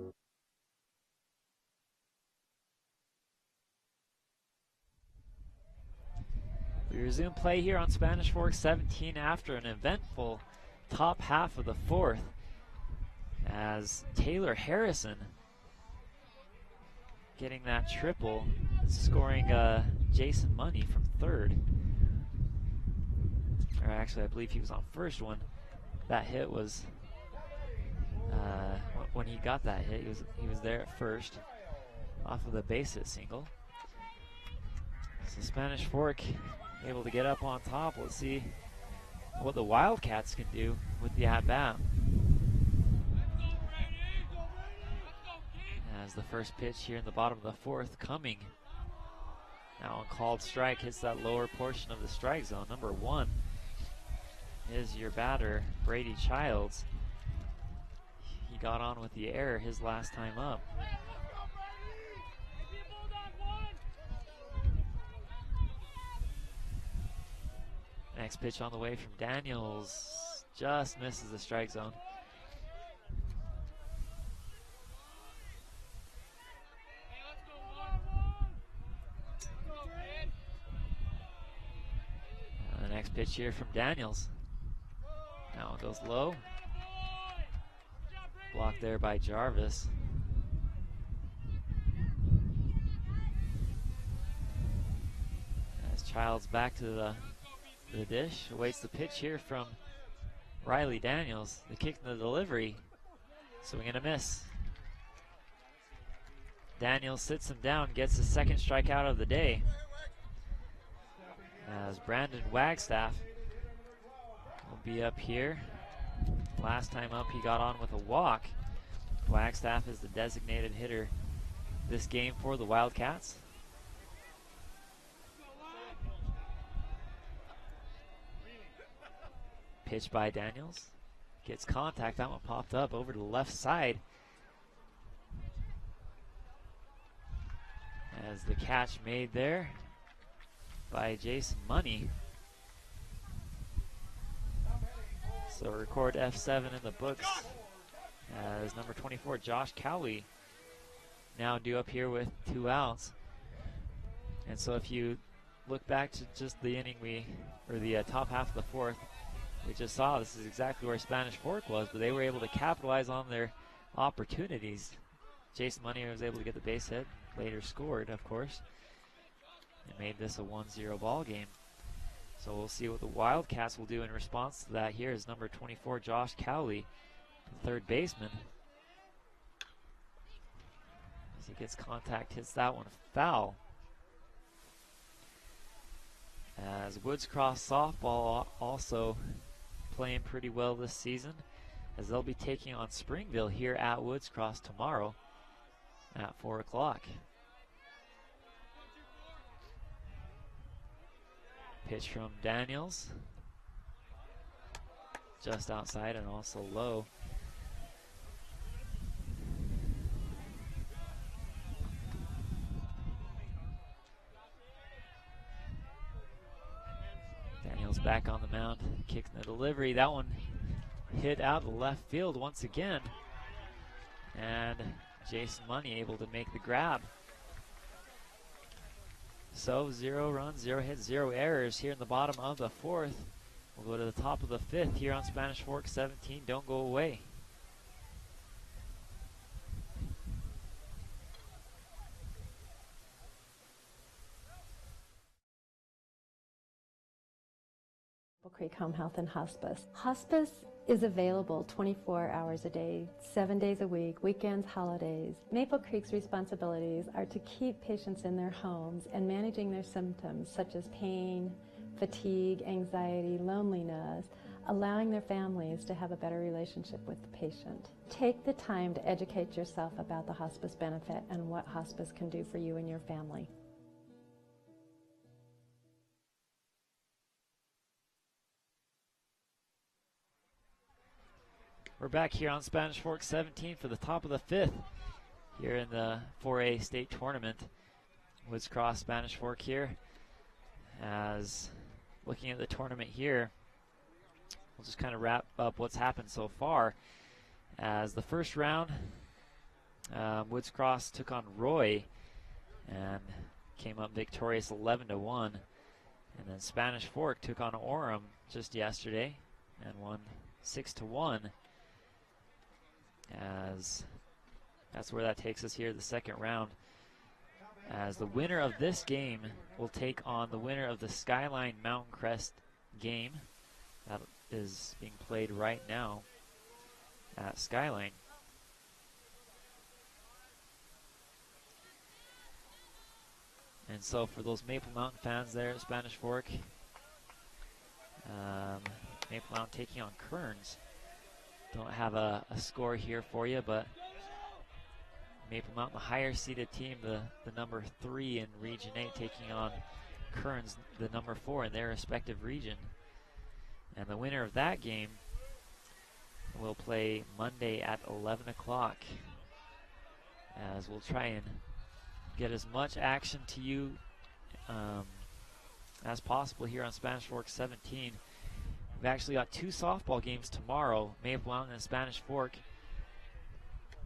We resume play here on Spanish Fork 17 after an eventful top half of the fourth, as Taylor Harrison getting that triple, scoring Jason Money from third. Or actually, I believe he was on first when that hit was, when he got that hit, he was there at first off of the base hit single. So Spanish Fork able to get up on top. Let's see what the Wildcats can do with the at-bat. As the first pitch here in the bottom of the fourth coming. Now on called strike, hits that lower portion of the strike zone. Number 1 is your batter, Brady Childs. He got on with the error his last time up. Next pitch on the way from Daniels. Just misses the strike zone. The next pitch here from Daniels. Now it goes low. Blocked there by Jarvis. As Childs back to the dish, awaits the pitch here from Riley Daniels. The kick and the delivery. Swing and a miss. Daniels sits him down, gets the second strikeout of the day. As Brandon Wagstaff will be up here. Last time up he got on with a walk. Wagstaff is the designated hitter this game for the Wildcats. Pitch by Daniels. Gets contact. That one popped up over to the left side. As the catch made there by Jason Money. So record F7 in the books as number 24, Josh Cowley, now due up here with 2 outs. And so if you look back to just the inning or the top half of the fourth, we just saw this is exactly where Spanish Fork was, but they were able to capitalize on their opportunities. Jason Money was able to get the base hit, later scored, of course, and made this a 1-0 ball game. So we'll see what the Wildcats will do in response to that. Here is number 24, Josh Cowley, the third baseman. As he gets contact, hits that one foul. As Woods Cross softball also playing pretty well this season, as they'll be taking on Springville here at Woods Cross tomorrow at 4 o'clock. Pitch from Daniels. Just outside and also low. Daniels back on the mound, kicks the delivery. That one hit out of left field once again. And Jason Money able to make the grab. So 0 runs, 0 hits, 0 errors here in the bottom of the 4th. We'll go to the top of the 5th here on Spanish Fork 17. Don't go away. Maple Creek Home Health and Hospice. Hospice is available 24 hours a day, 7 days a week, weekends, holidays. Maple Creek's responsibilities are to keep patients in their homes and managing their symptoms such as pain, fatigue, anxiety, loneliness, allowing their families to have a better relationship with the patient. Take the time to educate yourself about the hospice benefit and what hospice can do for you and your family. We're back here on Spanish Fork 17 for the top of the 5th here in the 4A state tournament. Woods Cross Spanish Fork here. As looking at the tournament here, we'll just kind of wrap up what's happened so far. As the first round, Woods Cross took on Roy and came up victorious 11-1. And then Spanish Fork took on Orem just yesterday and won 6-1. As that's where that takes us here, the second round. As the winner of this game will take on the winner of the Skyline Mountain Crest game that is being played right now at Skyline. And so for those Maple Mountain fans there at Spanish Fork, Maple Mountain taking on Kearns. Don't have a score here for you, but Maple Mountain, the higher seeded team, the number 3 in Region 8, taking on Kearns, the number 4 in their respective region. And the winner of that game will play Monday at 11 o'clock. As we'll try and get as much action to you as possible here on Spanish Fork 17. We've actually got 2 softball games tomorrow. Maple Mountain and Spanish Fork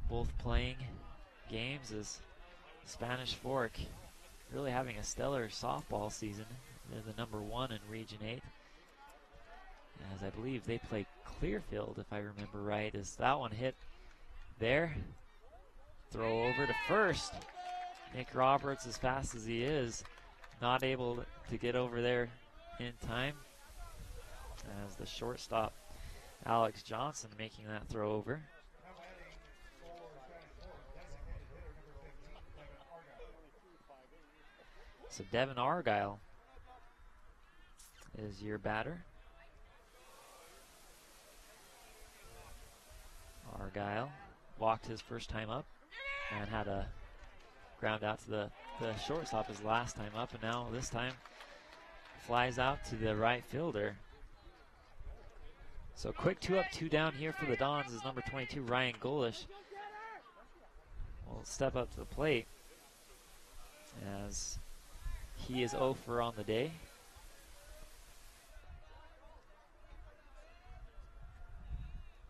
both playing games as Spanish Fork really having a stellar softball season. They're the number 1 in Region 8. As I believe they play Clearfield, if I remember right, as that one hit there. Throw over to first. Nick Roberts, as fast as he is, not able to get over there in time. As the shortstop, Alex Johnson, making that throw over. So Devin Argyle is your batter. Argyle walked his first time up and had a ground out to the shortstop his last time up, and now this time flies out to the right fielder. So quick 2 up, 2 down here for the Dons is number 22, Ryan Golish. Will step up to the plate as he is 0 for on the day.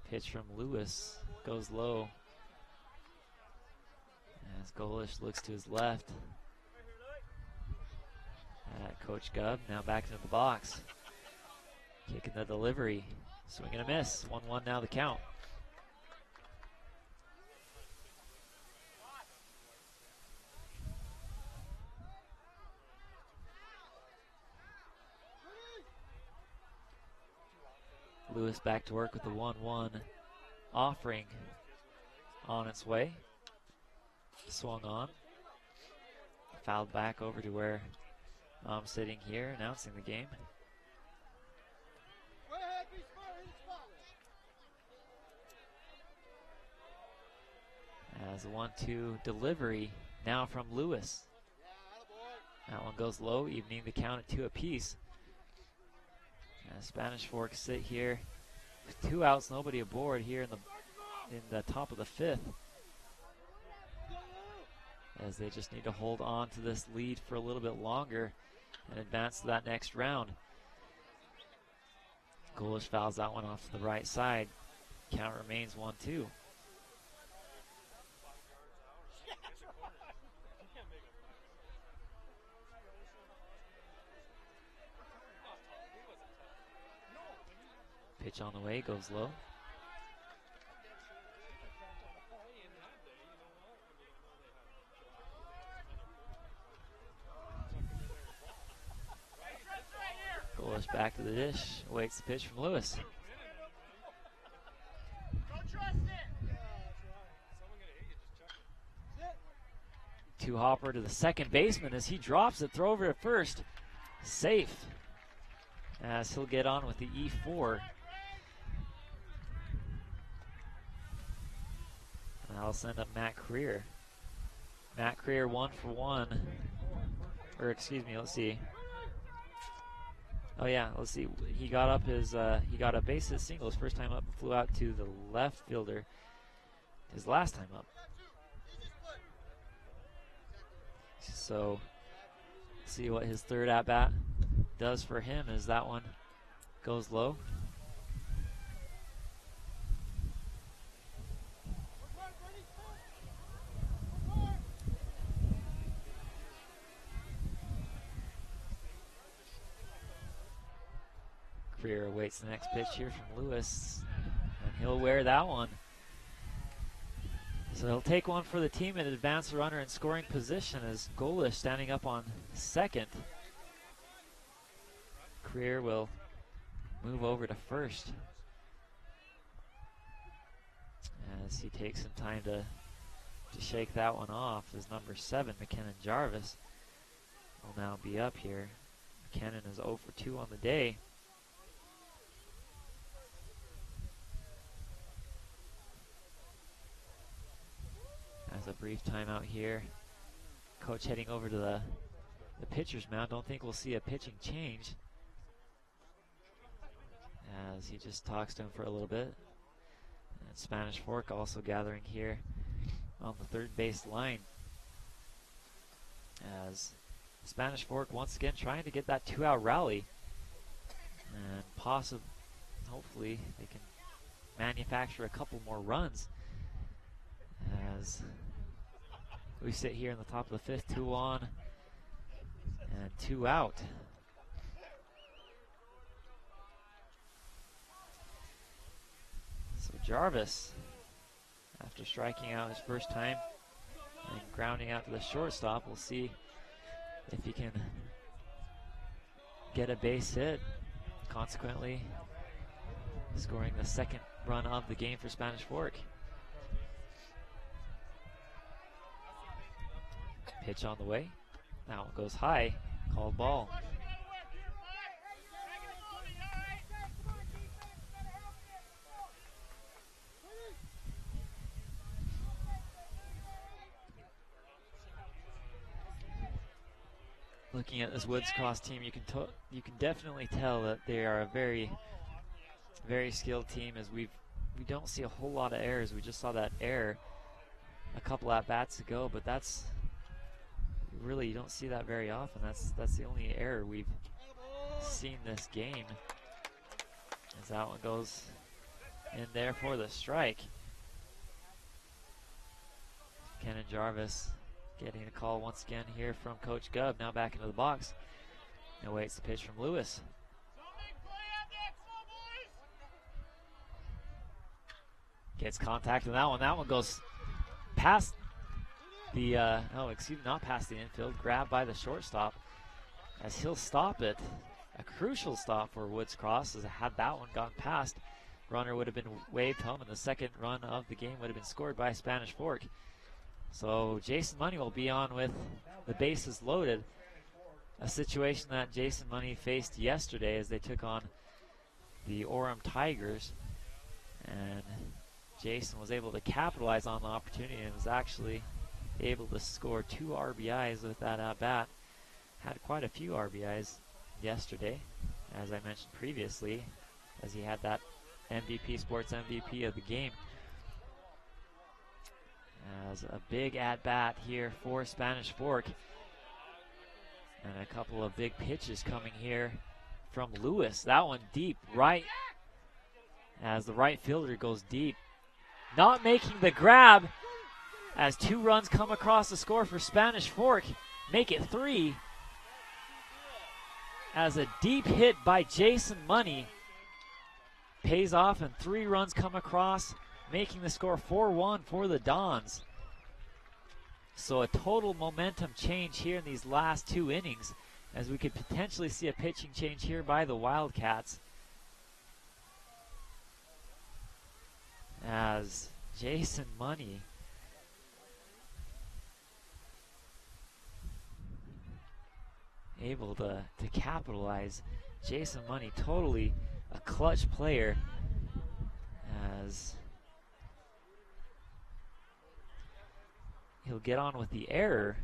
Pitch from Lewis goes low. As Golish looks to his left at Coach Gubb. Now back into the box. Kicking the delivery. Swing and a miss. 1-1 now the count. Lewis back to work with the 1-1 offering on its way. Swung on. Fouled back over to where I'm sitting here announcing the game. As a 1-2 delivery now from Lewis. That one goes low, evening the count at 2 apiece. As Spanish Fork sit here with 2 outs, nobody aboard here in the top of the 5th. As they just need to hold on to this lead for a little bit longer and advance to that next round. Golish fouls that one off to the right side. Count remains 1-2. Pitch on the way, goes low. Golish back to the dish, awaits the pitch from Lewis. Two hopper to the second baseman as he drops it, throw over to first. Safe as he'll get on with the E4. And that'll send up Matt Creer. Matt Creer 1 for 1. Or excuse me, let's see. Oh yeah, let's see. He got up he got a base hit single his first time up and flew out to the left fielder his last time up. So see what his third at bat does for him as that one goes low. Creer awaits the next pitch here from Lewis, and he'll wear that one. So he'll take one for the team and advance the runner in scoring position as Golish standing up on second. Creer will move over to first as he takes some time to shake that one off as number 7, McKinnon Jarvis, will now be up here. McKinnon is 0 for 2 on the day. As a brief timeout here. Coach heading over to the pitcher's mound. Don't think we'll see a pitching change, as he just talks to him for a little bit. And Spanish Fork also gathering here on the third base line, as Spanish Fork once again trying to get that 2-out rally, and hopefully they can manufacture a couple more runs as we sit here in the top of the 5th, 2 on and 2 out. So Jarvis, after striking out his first time and grounding out to the shortstop, we'll see if he can get a base hit, consequently scoring the second run of the game for Spanish Fork. Pitch on the way. That one goes high. Called ball. Looking at this Woods Cross team, you can definitely tell that they are a very, very skilled team, as we don't see a whole lot of errors. We just saw that error a couple at bats ago, but that's really, you don't see that very often. That's the only error we've seen this game, as that one goes in there for the strike. Kenan Jarvis getting a call once again here from Coach Gubb, now back into the box. And awaits the pitch from Lewis. Gets contact on that one. That one goes past the, not past the infield, grabbed by the shortstop, as he'll stop it. A crucial stop for Woods Cross, as had that one gone past, runner would have been waved home, and the second run of the game would have been scored by Spanish Fork. So Jason Money will be on with the bases loaded, a situation that Jason Money faced yesterday as they took on the Orem Tigers, and Jason was able to capitalize on the opportunity and was actually able to score 2 RBIs with that at bat. Had quite a few RBIs yesterday, as I mentioned previously, as he had that MVP, Sports MVP of the game. As a big at bat here for Spanish Fork, and a couple of big pitches coming here from Lewis. That one deep right, as the right fielder goes deep, not making the grab, as 2 runs come across the score for Spanish Fork, make it 3, as a deep hit by Jason Money pays off, and 3 runs come across, making the score 4-1 for the Dons. So a total momentum change here in these last 2 innings, as we could potentially see a pitching change here by the Wildcats. As Jason Money able to capitalize. Jason Money, totally a clutch player, as he'll get on with the error.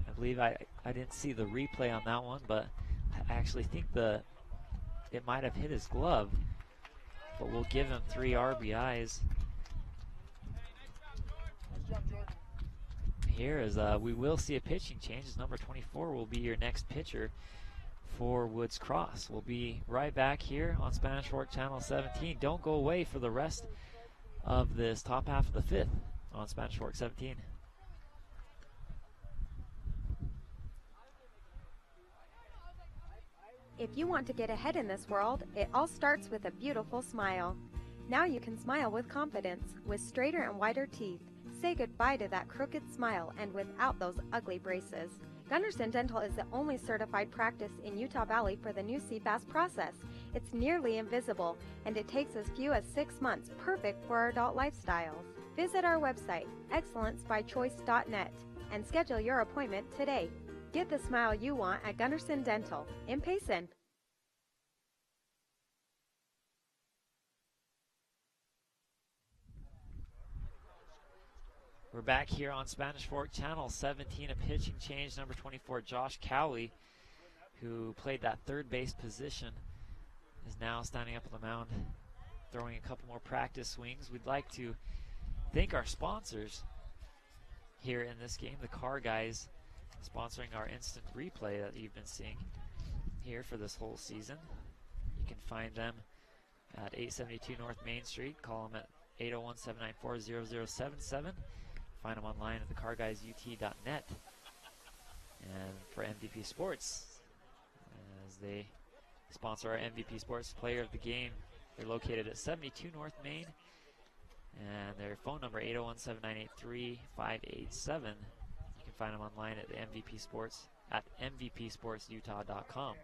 I believe I didn't see the replay on that one, but I actually think it might have hit his glove, but we'll give him 3 RBIs. Here is we will see a pitching change, as number 24 will be your next pitcher for Woods Cross. We'll be right back here on Spanish Fork Channel 17. Don't go away for the rest of this top half of the 5th on Spanish Fork 17. If you want to get ahead in this world, it all starts with a beautiful smile. Now you can smile with confidence, with straighter and wider teeth. Say goodbye to that crooked smile and without those ugly braces. Gunderson Dental is the only certified practice in Utah Valley for the new CFAS process. It's nearly invisible, and it takes as few as 6 months, perfect for our adult lifestyles. Visit our website, excellencebychoice.net, and schedule your appointment today. Get the smile you want at Gunderson Dental in Payson. We're back here on Spanish Fork Channel 17. A pitching change. Number 24, Josh Cowley, who played that third base position, is now standing up on the mound, throwing a couple more practice swings. We'd like to thank our sponsors here in this game, the Car Guys, sponsoring our instant replay that you've been seeing here for this whole season. You can find them at 872 North Main Street. Call them at 801-794-0077. Find them online at thecarguysut.net. And for MVP Sports, as they sponsor our MVP Sports Player of the Game, they're located at 72 North Main, and their phone number 801-798-3587. You can find them online at the MVP Sports at mvpsportsutah.com.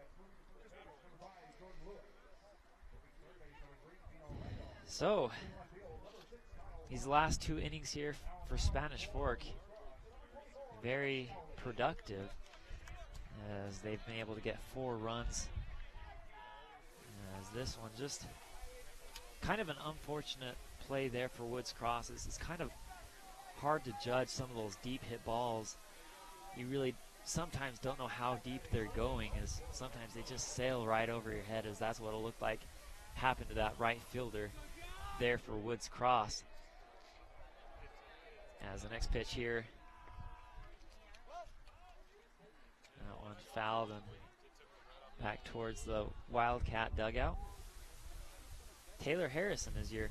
So, these last 2 innings here for Spanish Fork, very productive, as they've been able to get 4 runs. As this one just kind of an unfortunate play there for Woods Cross. It's kind of hard to judge some of those deep hit balls. You really sometimes don't know how deep they're going, as sometimes they just sail right over your head, as that's what it looked like happened to that right fielder there for Woods Cross. As the next pitch here, that one fouled and back towards the Wildcat dugout. Taylor Harrison is your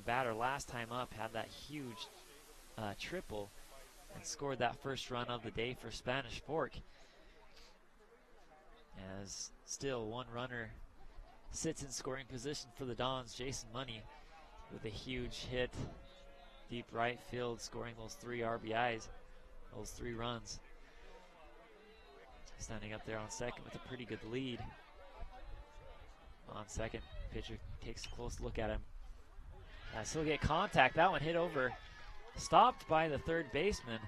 batter. Last time up had that huge triple and scored that first run of the day for Spanish Fork. As still 1 runner sits in scoring position for the Dons. Jason Money with a huge hit, deep right field, scoring those 3 RBIs, those 3 runs. Standing up there on second with a pretty good lead. On second, pitcher takes a close look at him. Still get contact. That one hit over, stopped by the third baseman,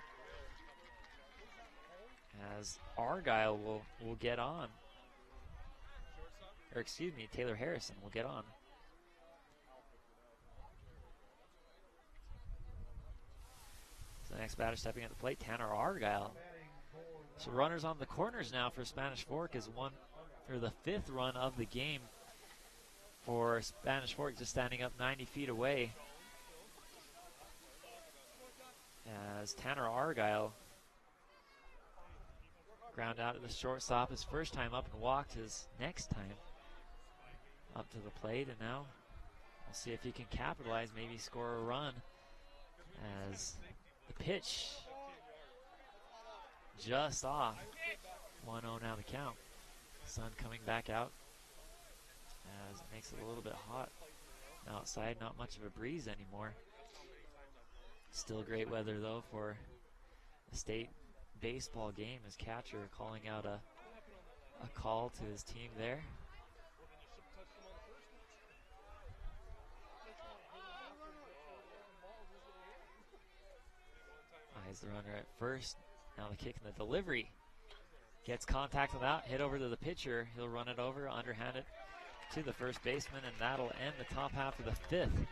as Argyle will get on. Or excuse me, Taylor Harrison will get on. So the next batter stepping at the plate, Tanner Argyle. So runners on the corners now for Spanish Fork is the 5th run of the game for Spanish Fork, just standing up 90 feet away. As Tanner Argyle ground out at the shortstop his first time up and walked his next time up to the plate, and now we'll see if he can capitalize, maybe score a run, as the pitch just off. 1-0 now the count. Sun coming back out as it makes it a little bit hot Outside, not much of a breeze anymore. Still great weather though for a state baseball game, as catcher calling out a call to his team there. Eyes the runner at first. Now the kick and the delivery. Gets contact on that, hit over to the pitcher. He'll run it over, underhand it to the first baseman, and that'll end the top half of the fifth.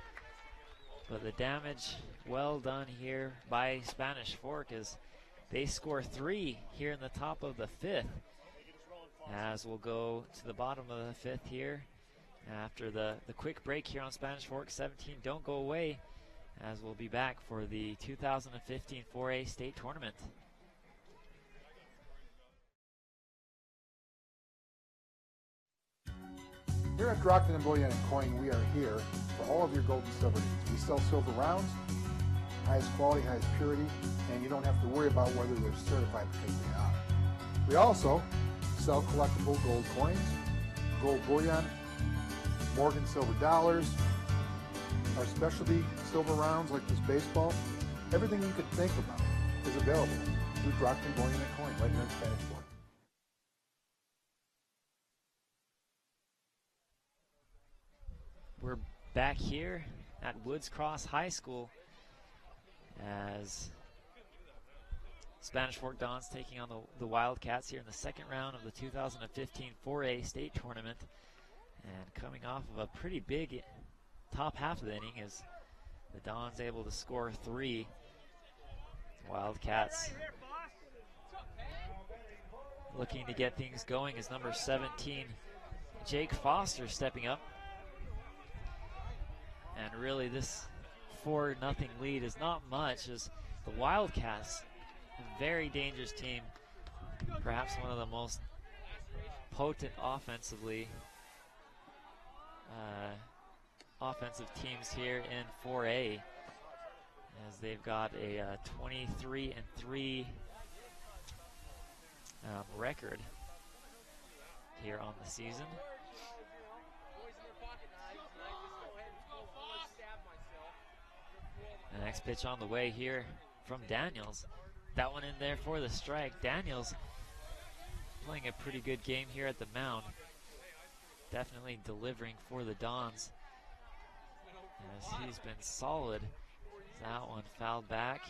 But the damage well done here by Spanish Fork as they score 3 here in the top of the fifth. As we'll go to the bottom of the fifth here after the quick break here on Spanish Fork 17. Don't go away, as we'll be back for the 2015 4A state tournament. Here at Brockton & Bullion & Coin, we are here for all of your gold and silver needs. We sell silver rounds, highest quality, highest purity, and you don't have to worry about whether they're certified because they are. We also sell collectible gold coins, gold bullion, Morgan silver dollars, our specialty silver rounds like this baseball. Everything you could think about is available through Brockton Bullion & Coin right here in Spanish Fork. We're back here at Woods Cross High School as Spanish Fork Dons taking on the Wildcats here in the second round of the 2015 4A state tournament. And coming off of a pretty big top half of the inning is the Dons able to score 3. Wildcats looking to get things going as number 17, Jake Foster, stepping up. And really this 4-0 lead is not much, as the Wildcats, a very dangerous team, perhaps one of the most potent offensive teams here in 4A, as they've got a 23-3 record here on the season. The next pitch on the way here from Daniels. That one in there for the strike. Daniels playing a pretty good game here at the mound. Definitely delivering for the Dons, as he's been solid. That one fouled back.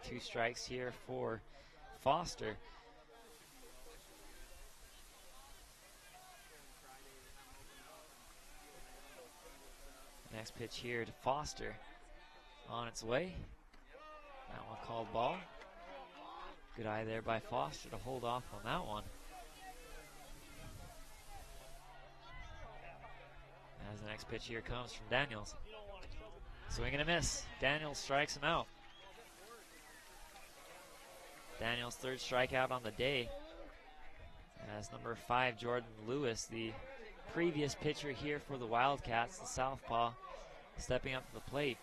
2 strikes here for Foster. Next pitch here to Foster. On its way. That one called ball. Good eye there by Foster to hold off on that one. As the next pitch here comes from Daniels. Swing and a miss. Daniels strikes him out. Daniels' 3rd strikeout on the day. As number 5, Jordan Lewis, the previous pitcher here for the Wildcats, the southpaw, stepping up to the plate.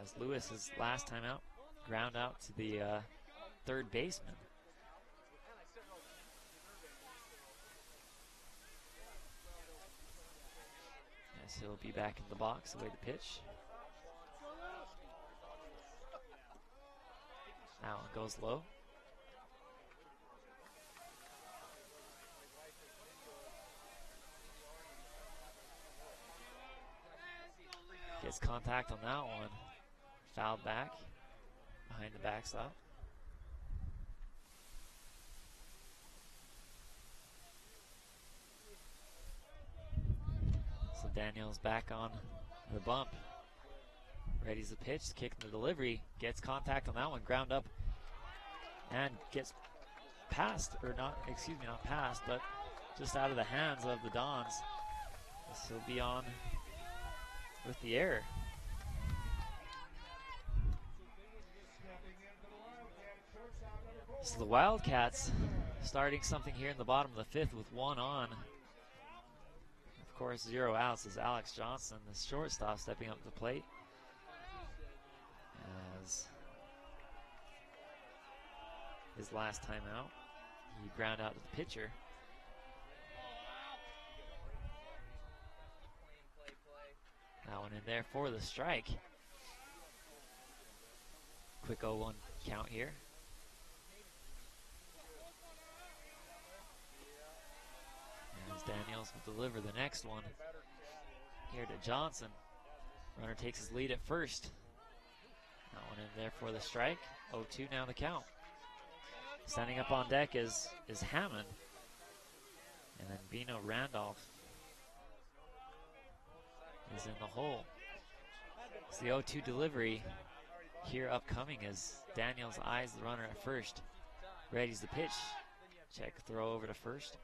As Lewis's last time out, ground out to the 3rd baseman. As he'll be back in the box away the pitch. That one goes low. Gets contact on that one. Fouled back behind the backstop. So Daniels back on the bump. Ready's the pitch, kick and the delivery. Gets contact on that one, ground up, and gets passed, or not, excuse me, not passed, but just out of the hands of the Dons. This will be on with the error. So the Wildcats starting something here in the bottom of the 5th with 1 on. Of course, 0 outs is Alex Johnson, the shortstop, stepping up to the plate. As his last time out. He ground out to the pitcher. That one in there for the strike. Quick 0-1 count here. As Daniels will deliver the next one here to Johnson. Runner takes his lead at first. That one in there for the strike. 0-2 now the count. Standing up on deck is Hammond. And then Vino Randolph is in the hole. It's the 0-2 delivery here upcoming as Daniels eyes the runner at first. Readies the pitch. Check throw over to first.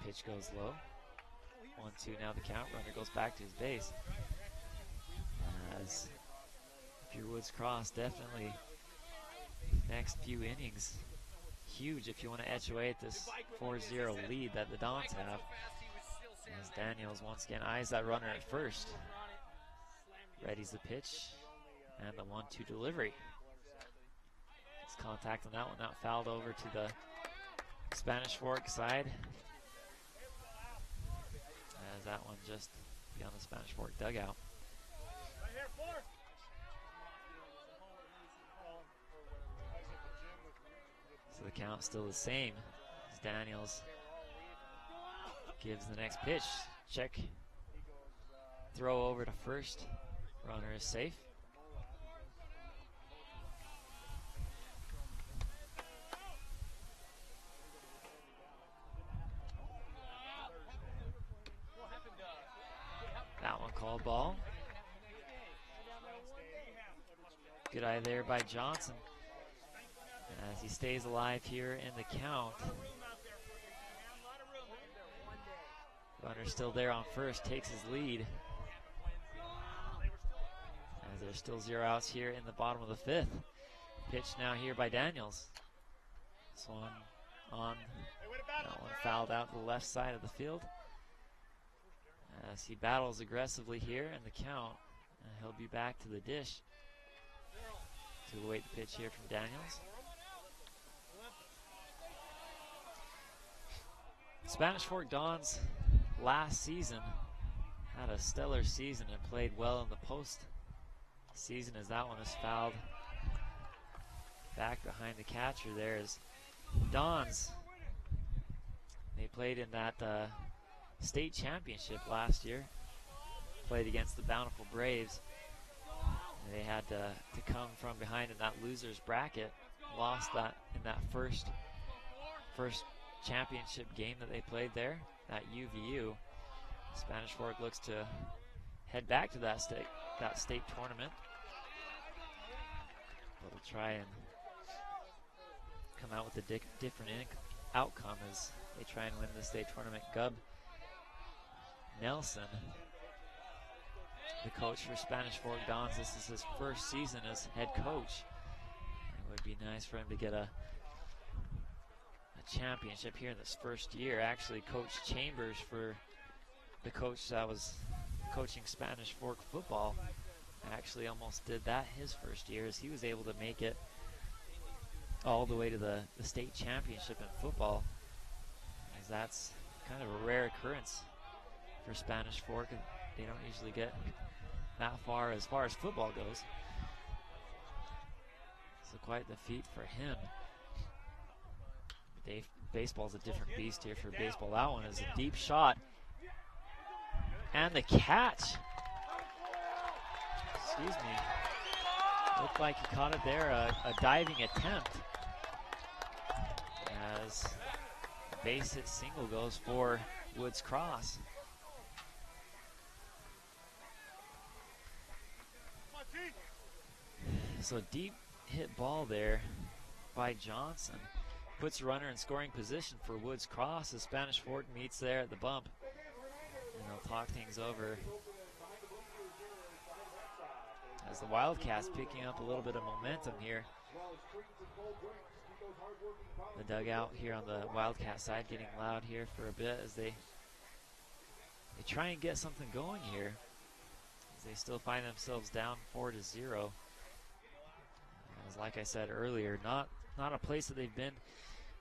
Pitch goes low. 1-2 now the count. Runner goes back to his base. As if you're Woods Cross, definitely next few innings huge if you want to etch away at this 4-0 lead that the Dons have. As Daniels once again eyes that runner at first. Readies the pitch and the 1-2 delivery. It's contact on that one, not fouled over to the Spanish Fork side. As that one just beyond the Spanish Fork dugout. So the count's still the same as Daniels gives the next pitch. Check. Throw over to first. Runner is safe. That one called ball. Good eye there by Johnson. As he stays alive here in the count. Runner still there on first, takes his lead. As there's still 0 outs here in the bottom of the 5th. Pitch now here by Daniels. This one on, that one fouled out to the left side of the field. As he battles aggressively here in the count. And he'll be back to the dish to await the pitch here from Daniels. Spanish Fork Dons last season had a stellar season and played well in the post season as that one is fouled back behind the catcher there. As Dons, they played in that state championship last year, played against the Bountiful Braves. They had to come from behind in that loser's bracket, lost that in that first championship game that they played there at UVU. Spanish Fork looks to head back to that state tournament. But we'll try and come out with a different outcome as they try and win the state tournament. Gub Nelson, the coach for Spanish Fork Dons, this is his first season as head coach. It would be nice for him to get a championship here in this first year. Actually, Coach Chambers, for the coach that was coaching Spanish Fork football, actually almost did that his first year, as he was able to make it all the way to the state championship in football, as that's kind of a rare occurrence for Spanish Fork. They don't usually get that far as football goes. So quite the feat for him. Baseball's a different beast here for baseball. That one is a deep shot. And the catch. Excuse me. Looked like he caught it there, a diving attempt. As the base hit single goes for Woods Cross. So deep hit ball there by Johnson. Puts a runner in scoring position for Woods Cross as Spanish Fork meets there at the bump. And they'll talk things over as the Wildcats picking up a little bit of momentum here The dugout here on the Wildcat side getting loud here for a bit as they try and get something going here. As they still find themselves down 4-0. As like I said earlier, not a place that they've been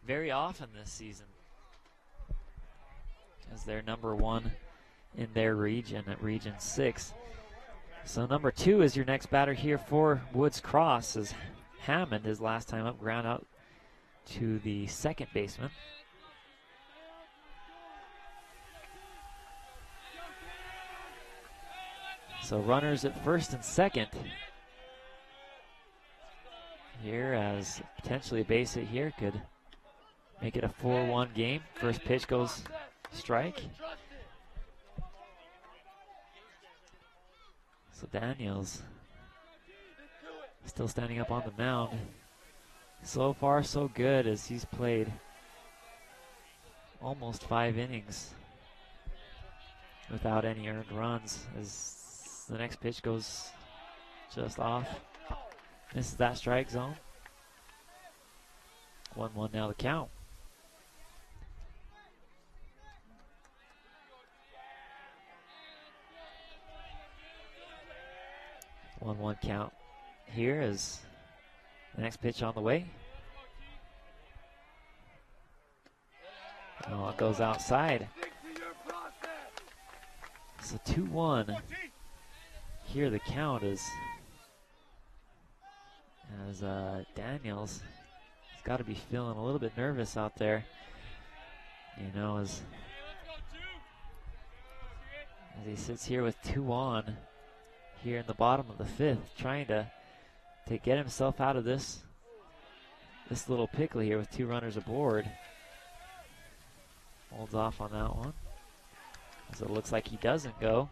very often this season, as they're number 1 in their region at Region 6. So number 2 is your next batter here for Woods Cross, as Hammond, his last time up, ground out to the second baseman. So runners at first and second here, as potentially a base hit here could make it a 4-1 game. First pitch goes strike. So Daniels still standing up on the mound. So far so good, as he's played almost 5 innings without any earned runs, as the next pitch goes just off. Misses that strike zone. 1-1 now the count. One count here as the next pitch on the way. Oh, it goes outside. So 2-1. Here the count is as Daniels has got to be feeling a little bit nervous out there. You know, as he sits here with 2 on here in the bottom of the 5th, trying to get himself out of this little pickle here with 2 runners aboard. Holds off on that one, as it looks like he doesn't go.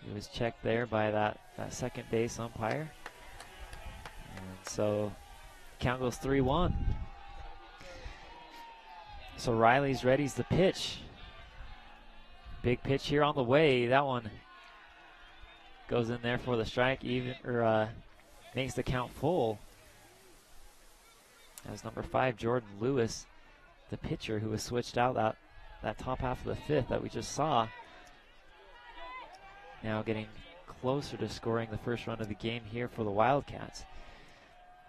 He was checked there by that second base umpire. And so count goes 3-1. So Riley's ready's the pitch. Big pitch here on the way. That one goes in there for the strike, makes the count full. As number 5, Jordan Lewis, the pitcher who was switched out that top half of the 5th that we just saw, now getting closer to scoring the first run of the game here for the Wildcats.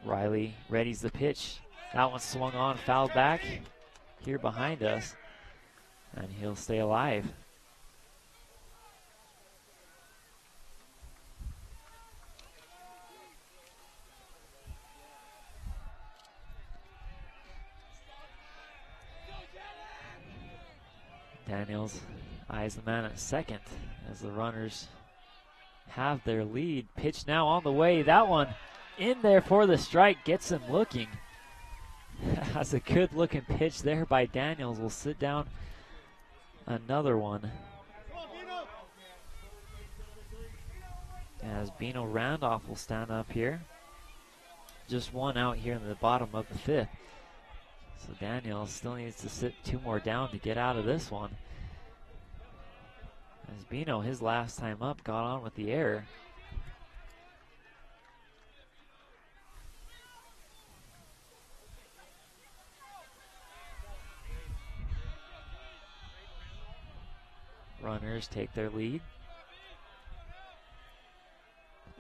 Riley readies the pitch. That one swung on, fouled back here behind us, and he'll stay alive. Daniels eyes the man at second as the runners have their lead. Pitch now on the way. That one in there for the strike, gets him looking. That's a good looking pitch there by Daniels. We'll sit down another one, as Bino Randolph will stand up here. Just 1 out here in the bottom of the 5th. So Daniels still needs to sit 2 more down to get out of this one, as Bino, his last time up, got on with the error. Runners take their lead.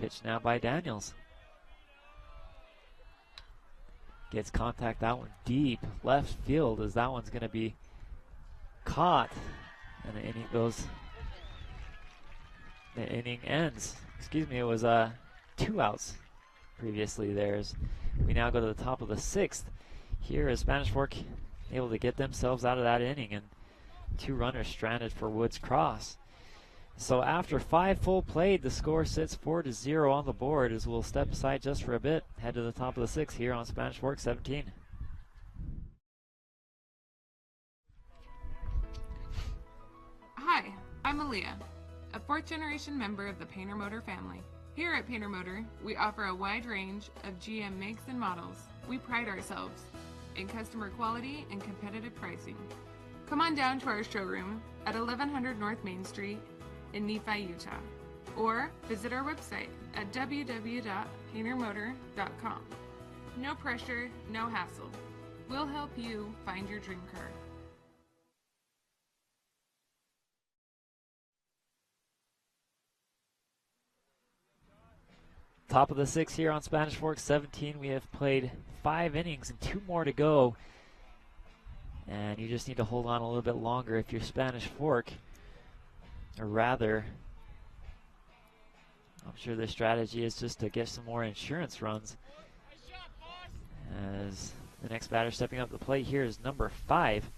Pitch now by Daniels. Gets contact, that one deep left field, as that one's going to be caught. And the inning goes, the inning ends. Excuse me, it was 2 outs previously there. As we now go to the top of the 6th. Here is Spanish Fork able to get themselves out of that inning, and 2 runners stranded for Woods Cross. So after 5 full played, the score sits 4-0 on the board, as we'll step aside just for a bit, head to the top of the 6th here on Spanish Fork 17. Hi, I'm Aaliyah, a 4th-generation member of the Painter Motor family. Here at Painter Motor, we offer a wide range of GM makes and models. We pride ourselves in customer quality and competitive pricing. Come on down to our showroom at 1100 North Main Street in Nephi, Utah. or visit our website at www.paintermotor.com. No pressure, no hassle. We'll help you find your dream car. Top of the 6th here on Spanish Fork 17. We have played 5 innings and 2 more to go. And you just need to hold on a little bit longer if you're Spanish Fork. Or rather, I'm sure the strategy is just to get some more insurance runs. As the next batter stepping up the plate here is number 5,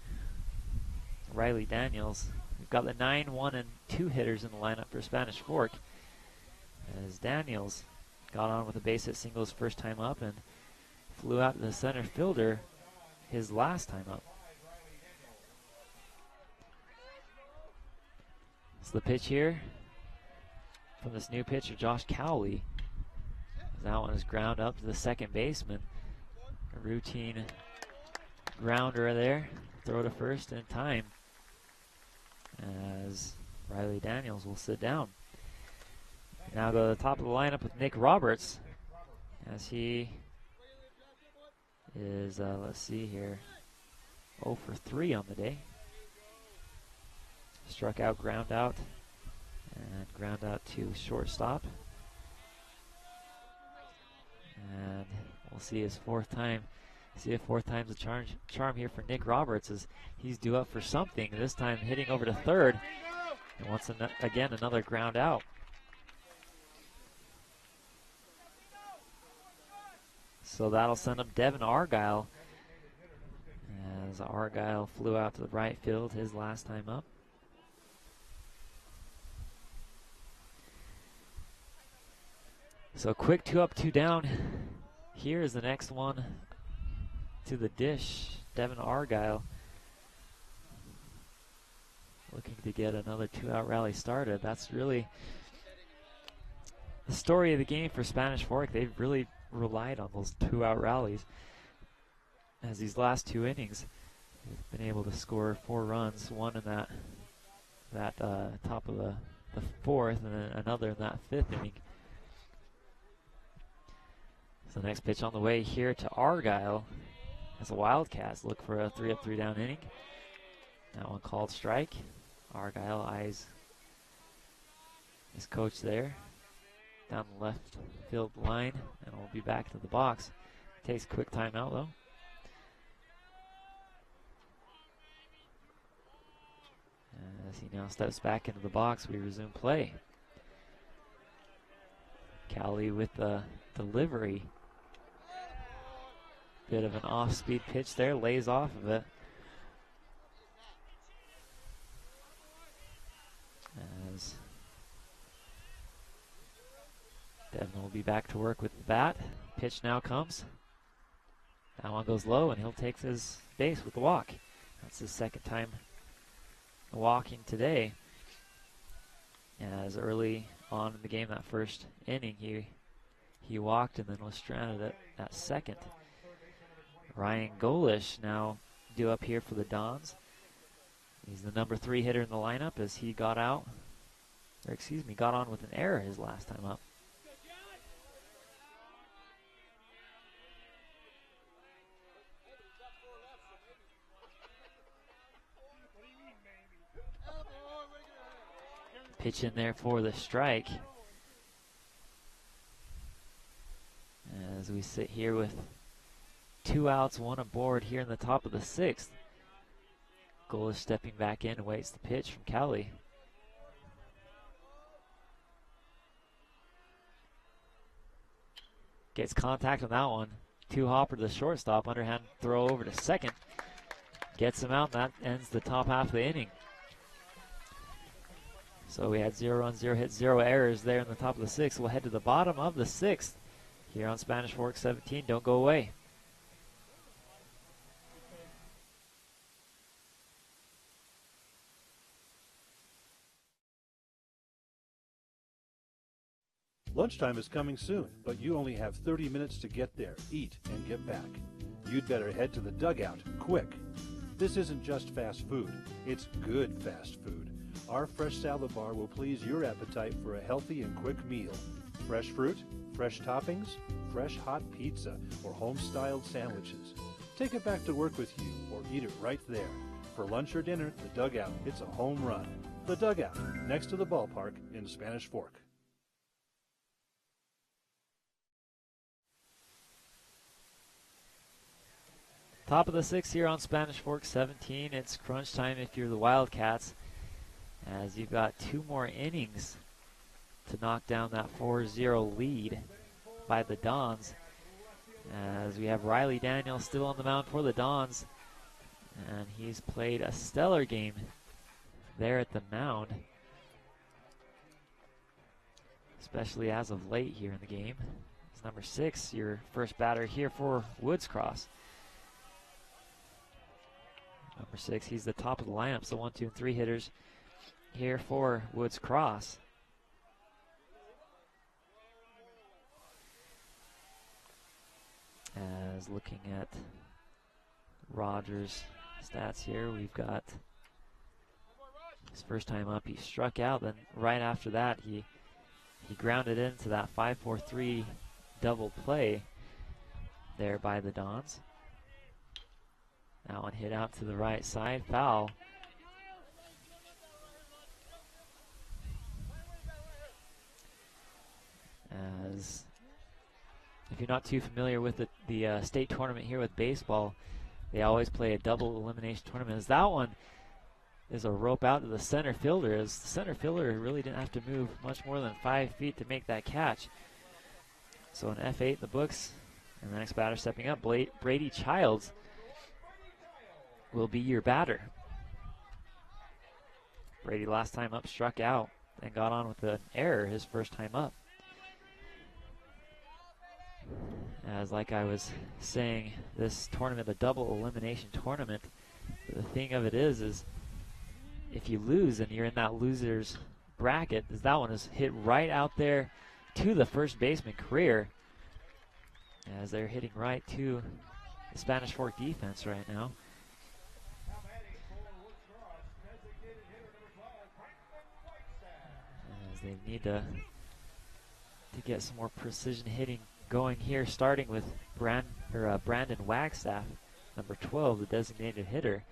Riley Daniels. We've got the 9, 1, and 2 hitters in the lineup for Spanish Fork. As Daniels got on with a base hit single his first time up and flew out to the center fielder his last time up. So the pitch here from this new pitcher, Josh Cowley. That one is ground up to the second baseman. A routine grounder there. Throw to first in time as Riley Daniels will sit down. Now go to the top of the lineup with Nick Roberts as he is, let's see here, 0 for 3 on the day. Struck out, ground out, and ground out to shortstop. And we'll see his 4th time. See if 4th time's a charm here for Nick Roberts as he's due up for something. This time hitting over to third. And once again, another ground out. So that'll send him Devin Argyle. As Argyle flew out to the right field his last time up. So quick 2 up, 2 down. Here is the next one to the dish. Devin Argyle looking to get another 2-out rally started. That's really the story of the game for Spanish Fork. They've really relied on those 2-out rallies. As these last 2 innings, they've been able to score 4 runs, one in that top of the 4th, and then another in that 5th inning. So the next pitch on the way here to Argyle as the Wildcats look for a 3 up, 3 down inning. That one called strike. Argyle eyes his coach there down the left field line, and we'll be back to the box. Takes a quick timeout though. As he now steps back into the box, we resume play. Cowley with the delivery. Bit of an off-speed pitch there, lays off of it. As Devin will be back to work with the bat. Pitch now comes. That one goes low, and he'll take his base with the walk. That's his 2nd time walking today. As early on in the game, that 1st inning, he walked and then was stranded at 2nd. Ryan Golish now due up here for the Dons. He's the number 3 hitter in the lineup as he got on with an error his last time up. Pitch in there for the strike. As we sit here with 2 outs, 1 aboard here in the top of the 6th. Golish stepping back in, awaits the pitch from Cowley. Gets contact on that one. 2-hopper to the shortstop, underhand throw over to 2nd. Gets him out, and that ends the top half of the inning. So we had 0 runs, 0 hits, 0 errors there in the top of the 6th. We'll head to the bottom of the 6th here on Spanish Fork 17. Don't go away. Lunchtime is coming soon, but you only have 30 minutes to get there, eat, and get back. You'd better head to the dugout, quick. This isn't just fast food, it's good fast food. Our fresh salad bar will please your appetite for a healthy and quick meal. Fresh fruit, fresh toppings, fresh hot pizza, or home-styled sandwiches. Take it back to work with you or eat it right there. For lunch or dinner, the Dugout, it's a home run. The Dugout, next to the ballpark in Spanish Fork. Top of the 6th here on Spanish Fork 17. It's crunch time if you're the Wildcats, as you've got 2 more innings to knock down that 4-0 lead by the Dons. As we have Riley Daniels still on the mound for the Dons, and he's played a stellar game there at the mound, especially as of late here in the game. It's number 6, your first batter here for Woods Cross. Number 6, he's the top of the lineup, so 1, 2, and 3 hitters here for Woods Cross. As looking at Rogers' stats here, we've got his first time up, he struck out, then right after that he grounded into that 5-4-3 double play there by the Dons. That one hit out to the right side, foul. As if you're not too familiar with the state tournament here with baseball, they always play a double elimination tournament. As that one is a rope out to the center fielder, as the center fielder really didn't have to move much more than 5 feet to make that catch. So an F8 in the books, and the next batter stepping up, Brady Childs, will be your batter. Brady last time up struck out and got on with an error his first time up. As like I was saying, this tournament, a double elimination tournament, the thing of it is if you lose and you're in that loser's bracket, is that one is hit right out there to the first baseman career, as they're hitting right to the Spanish Fork defense right now. As they need to get some more precision hitting going here, starting with Brandon Wagstaff, number 12, the designated hitter,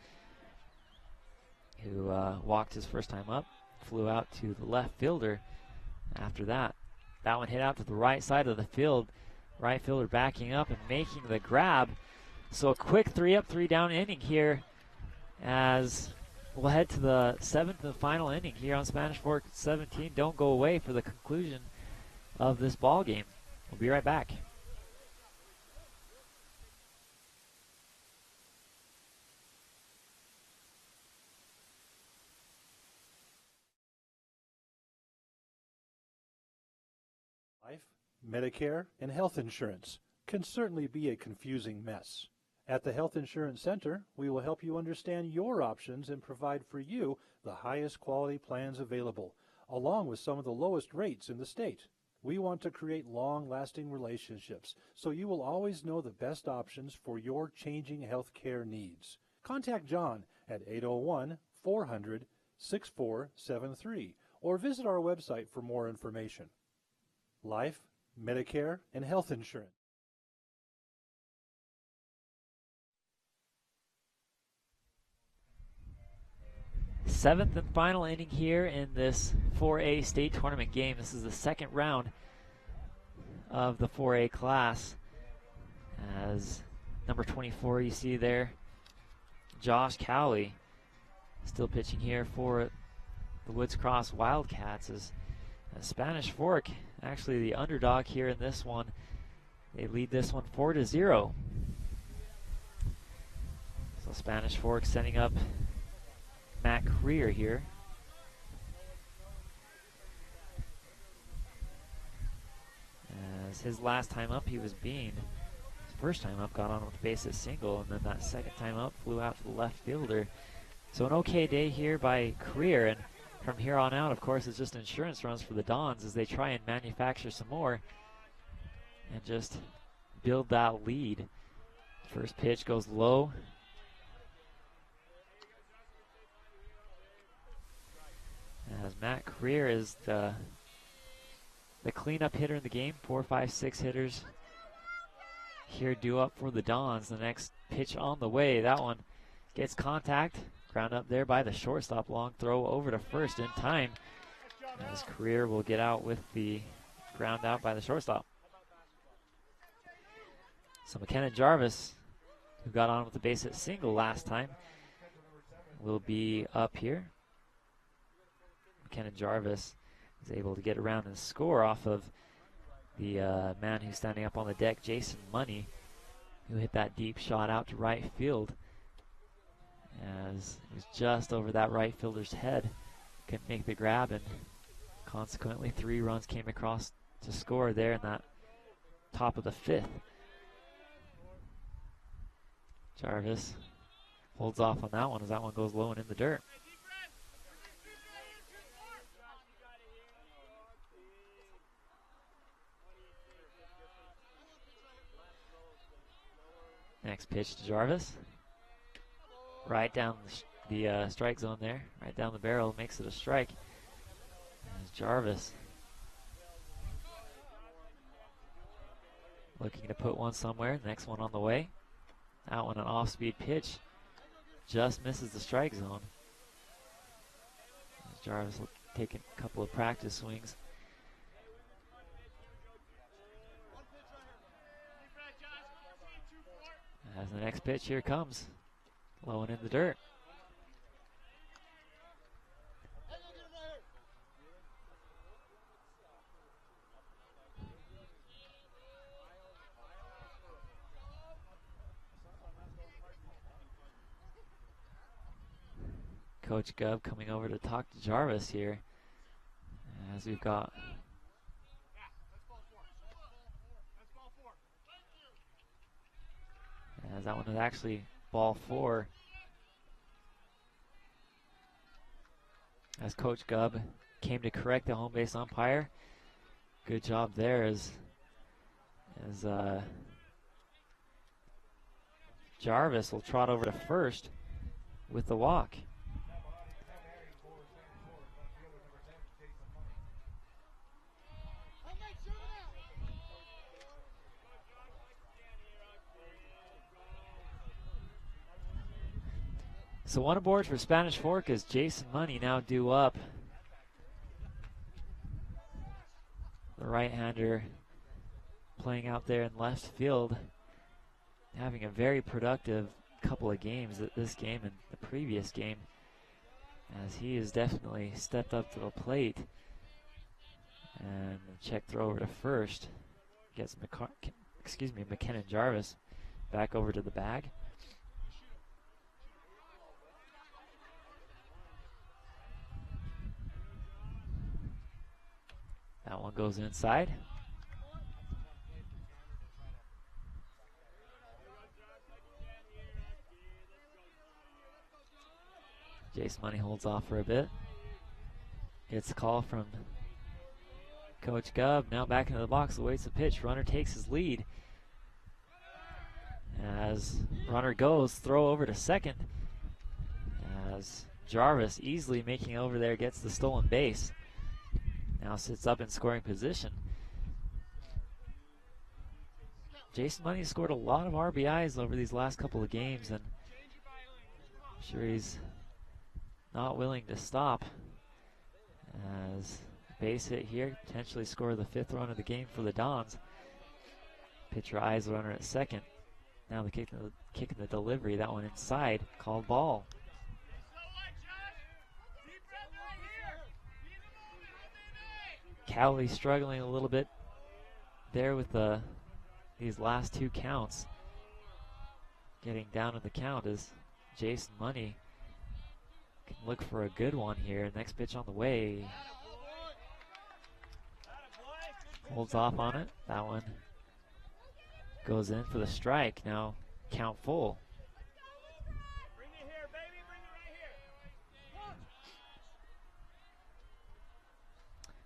who walked his first time up, flew out to the left fielder after that. That one hit out to the right side of the field, right fielder backing up and making the grab. So a quick 3 up, 3 down inning here, as we'll head to the 7th and final inning here on Spanish Fork 17. Don't go away for the conclusion of this ball game. We'll be right back. Life, Medicare, and health insurance can certainly be a confusing mess. At the Health Insurance Center, we will help you understand your options and provide for you the highest quality plans available, along with some of the lowest rates in the state. We want to create long-lasting relationships, so you will always know the best options for your changing health care needs. Contact John at 801-400-6473 or visit our website for more information. Life, Medicare, and health insurance. Seventh and final inning here in this 4A state tournament game. This is the second round of the 4A class. As number 24, you see there, Josh Cowley, still pitching here for the Woods Cross Wildcats. As Spanish Fork, actually the underdog here in this one, they lead this one 4-0. So Spanish Fork setting up Matt Creer here. As his last time up, he was Bean. His first time up, got on with bases single, and then that second time up, flew out to the left fielder. So an okay day here by Creer, and from here on out, of course, it's just insurance runs for the Dons as they try and manufacture some more and just build that lead. First pitch goes low. As Matt Career is the cleanup hitter in the game. 4, 5, 6 hitters here due up for the Dons. The next pitch on the way. That one gets contact. Ground up there by the shortstop. Long throw over to first in time. As Career will get out with the ground out by the shortstop. So McKenna Jarvis, who got on with the base hit single last time, will be up here. McKenna Jarvis is able to get around and score off of the man who's standing up on the deck, Jason Money, who hit that deep shot out to right field. As it was just over that right fielder's head. Couldn't make the grab, and consequently 3 runs came across to score there in that top of the 5th. Jarvis holds off on that one as that one goes low and in the dirt. Next pitch to Jarvis. Right down the strike zone there. Right down the barrel. Makes it a strike. As Jarvis looking to put one somewhere. Next one on the way. That one an off-speed pitch. Just misses the strike zone. As Jarvis will take a couple of practice swings. As the next pitch here comes, low and in the dirt. Coach Gubb coming over to talk to Jarvis here, as we've got as that one is actually ball 4. As Coach Gubb came to correct the home base umpire. Good job there as Jarvis will trot over to first with the walk. So one aboard for Spanish Fork as Jason Money now due up. The right-hander playing out there in left field, having a very productive couple of games, this game and the previous game, as he has definitely stepped up to the plate. And check throw over to first. Gets McKenna Jarvis back over to the bag. That one goes inside. Jason Money holds off for a bit. Gets a call from Coach Gubb. Now back into the box, awaits the pitch. Runner takes his lead. As runner goes, throw over to second. As Jarvis easily making over there, gets the stolen base. Now sits up in scoring position. Jason Money scored a lot of RBIs over these last couple of games, and I'm sure he's not willing to stop. As base hit here, potentially score the 5th run of the game for the Dons. Pitcher eyes the runner at second. Now the kick in the delivery, that one inside, called ball. Cowley struggling a little bit there with these last 2 counts. Getting down to the count as Jason Money can look for a good one here. Next pitch on the way. Holds off on it. That one goes in for the strike. Now count full.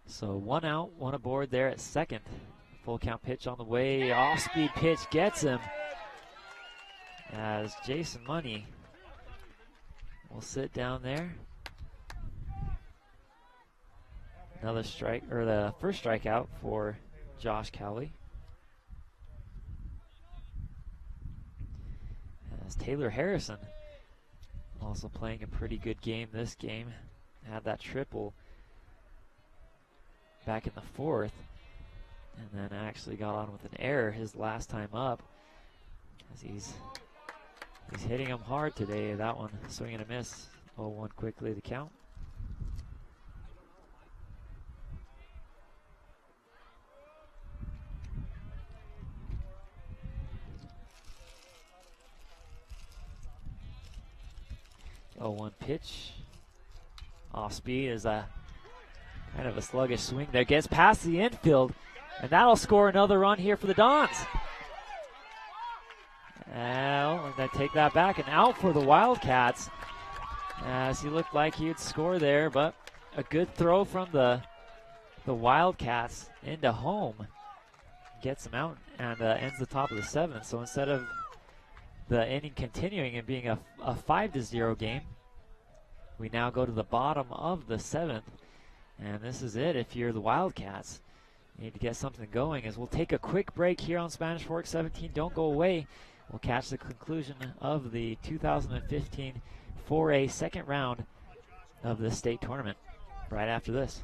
So 1 out, 1 aboard there at second. Full count pitch on the way. Off-speed pitch gets him. As Jason Money will sit down there. Another strike, or the first strikeout for Josh Cowley. As Taylor Harrison also playing a pretty good game this game. Had that triple back in the fourth, and then actually got on with an error his last time up. As he's hitting him hard today. That one swing and a miss. 0-1 quickly the count. Oh, 1 pitch. Off speed is a kind of a sluggish swing there. Gets past the infield, and that'll score another run here for the Dons. And they take that back and out for the Wildcats. As he looked like he'd score there, but a good throw from the Wildcats into home. Gets him out and ends the top of the 7th. So instead of the inning continuing and being a 5-0 game, we now go to the bottom of the 7th, and this is it. If you're the Wildcats, you need to get something going. As we'll take a quick break here on Spanish Fork 17. Don't go away. We'll catch the conclusion of the 2015 4A second round of the state tournament right after this.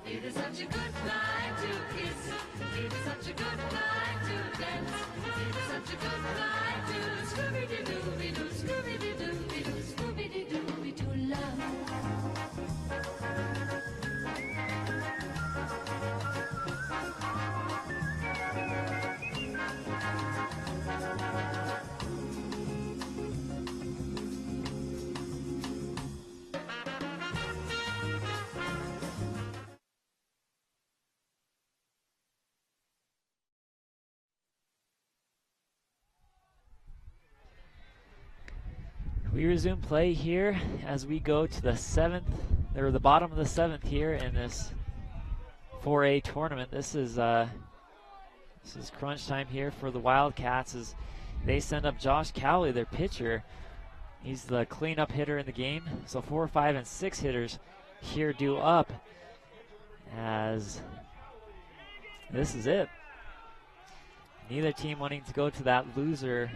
It is such a good night to kiss. It is such a good night to dance. It is such a good night to Scooby-Doo-Doo-Doo, Scooby-Doo-Doo-Doo, Scooby-Doo-Doo-Doo love. We resume play here as we go to the 7th, or the bottom of the 7th here in this 4A tournament. This is crunch time here for the Wildcats as they send up Josh Cowley, their pitcher. He's the cleanup hitter in the game. So 4, 5, and 6 hitters here due up as this is it. Neither team wanting to go to that loser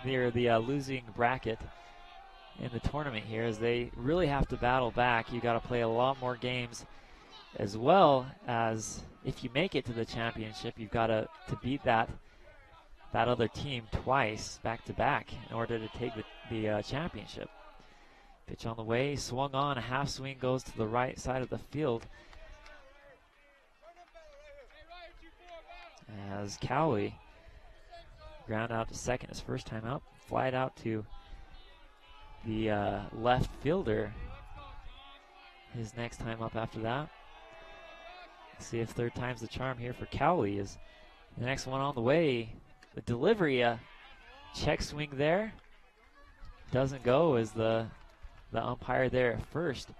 near the losing bracket in the tournament here, as they really have to battle back. You got to play a lot more games, as well as if you make it to the championship, you've got to beat that other team twice back to back in order to take the championship. Pitch on the way, swung on, a half swing goes to the right side of the field as Cowley ground out to second his first time up, flied out to the left fielder his next time up after that. See if third time's the charm here for Cowley. Is the next one on the way. The delivery, check swing there. Doesn't go as the umpire there at first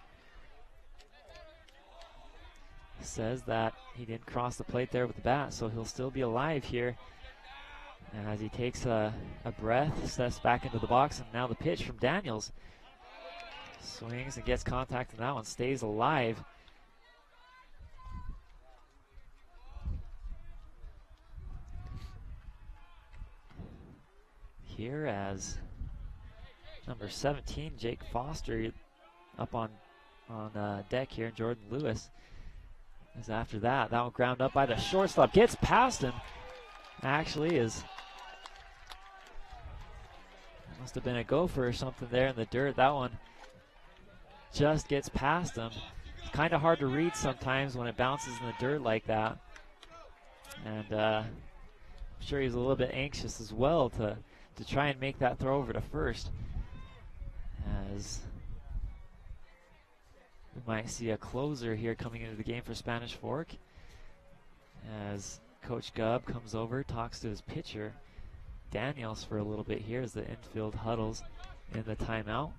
says that he didn't cross the plate there with the bat, so he'll still be alive here. And as he takes a breath, steps back into the box, and now the pitch from Daniels. Swings and gets contact, and that one stays alive. Here as number 17, Jake Foster, up on deck here, and Jordan Lewis is after that. That one ground up by the shortstop, gets past him. Actually is, must have been a gopher or something there in the dirt. That one just gets past him. It's kind of hard to read sometimes when it bounces in the dirt like that. And I'm sure he's a little bit anxious as well to try and make that throw over to first. As we might see a closer here coming into the game for Spanish Fork. As Coach Gubb comes over, talks to his pitcher, Daniels, for a little bit here as the infield huddles in the timeout.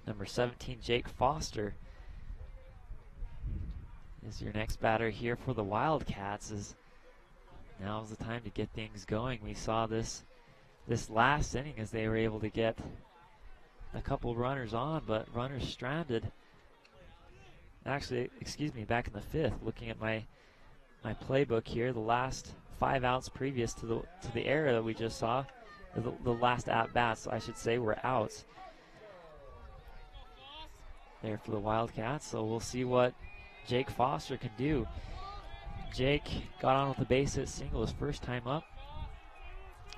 Number 17, Jake Foster, is your next batter here for the Wildcats. As now's the time to get things going. We saw this this last inning as they were able to get a couple runners on, but runners stranded. Actually, excuse me, back in the 5th, looking at my playbook here, the last 5 outs previous to the error that we just saw, the last at-bats, I should say, were outs there for the Wildcats. So we'll see what Jake Foster can do. Jake got on with a base hit single his first time up,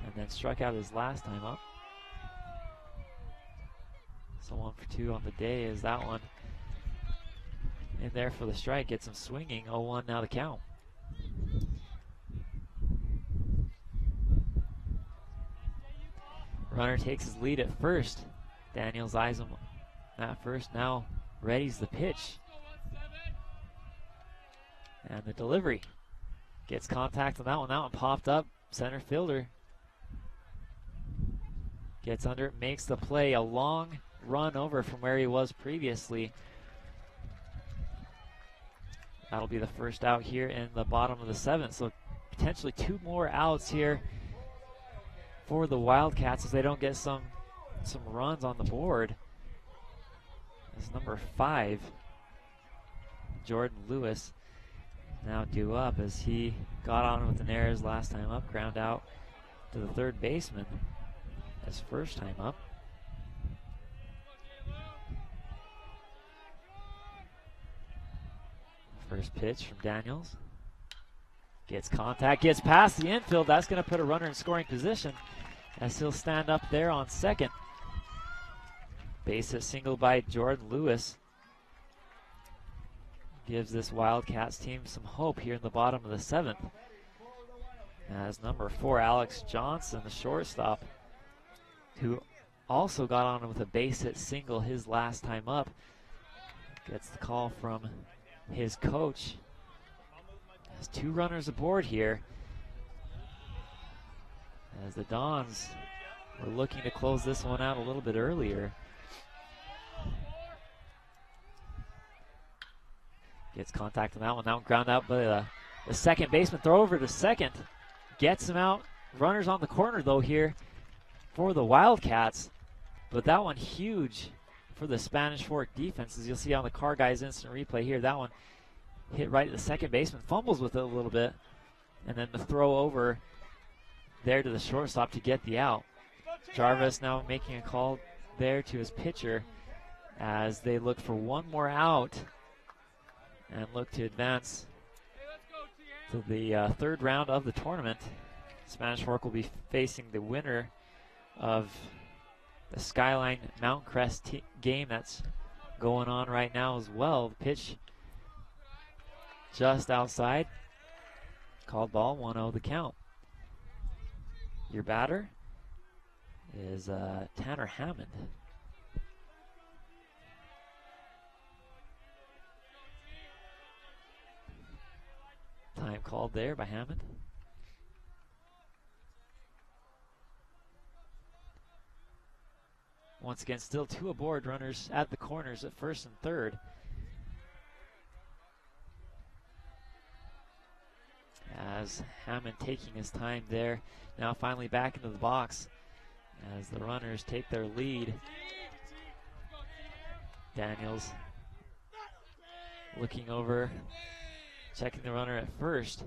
and then struck out his last time up. So 1 for 2 on the day is that one in there for the strike. Gets him swinging. 0-1 now the count. Runner takes his lead at first. Daniels eyes him at first. Now readies the pitch. And the delivery. Gets contact on that one. That one popped up. Center fielder gets under it, makes the play. A long run over from where he was previously. That'll be the first out here in the bottom of the 7th. So potentially 2 more outs here for the Wildcats as they don't get some runs on the board. As number 5, Jordan Lewis, now due up as he got on with an error his last time up. Ground out to the third baseman his first time up. First pitch from Daniels. Gets contact, gets past the infield. That's going to put a runner in scoring position as he'll stand up there on second. Base hit single by Jordan Lewis gives this Wildcats team some hope here in the bottom of the 7th. As number 4, Alex Johnson, the shortstop, who also got on with a base hit single his last time up, gets the call from his coach. There's 2 runners aboard here as the Dons were looking to close this one out a little bit earlier. Gets contact on that one. That one ground out by the second baseman. Throw over to second. Gets him out. Runners on the corner though here for the Wildcats. But that one huge for the Spanish Fork defense, as you'll see on the Car Guys instant replay here. That one hit right at the second baseman. Fumbles with it a little bit. And then the throw over there to the shortstop to get the out. Jarvis now making a call there to his pitcher as they look for 1 more out and look to advance to the 3rd round of the tournament. Spanish Fork will be facing the winner of the Skyline Mountain Crest game that's going on right now as well. The pitch just outside. Called ball, 1-0 the count. Your batter is Tanner Hammond. Time called there by Hammond. Once again, still 2 aboard, runners at the corners at first and third. As Hammond taking his time there, now finally back into the box as the runners take their lead. Daniels looking over, checking the runner at first.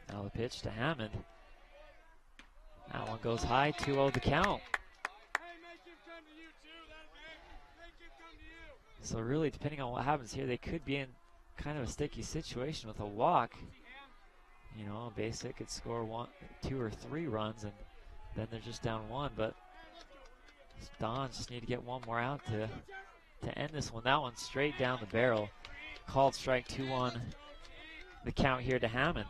Now the pitch to Hammond. That one goes high, 2-0 the count. So really, depending on what happens here, they could be in kind of a sticky situation with a walk. You know, a base hit could score 1, 2, or 3 runs, and then they're just down 1. But Dons just need to get 1 more out to end this one. That one straight down the barrel. Called strike 2-1. The count here to Hammond.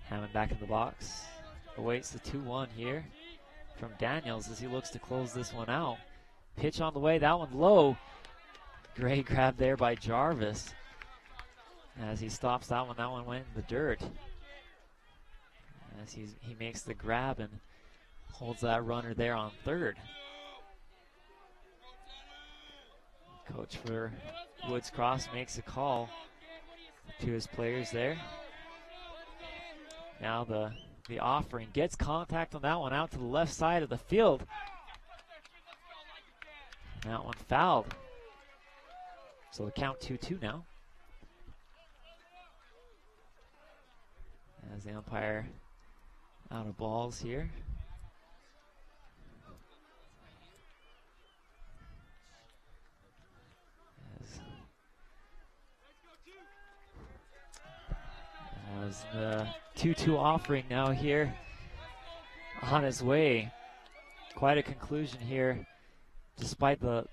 Hammond back in the box. Awaits the 2-1 here from Daniels as he looks to close this one out. Pitch on the way, that one low. Great grab there by Jarvis. As he stops that one went in the dirt. As he makes the grab and holds that runner there on third. Coach for Woods Cross makes a call to his players there. Now the offering gets contact on that one out to the left side of the field. That one fouled. So the count 2-2 now. As the umpire out of balls here. As the 2-2 offering now here on its way. Quite a conclusion here, despite the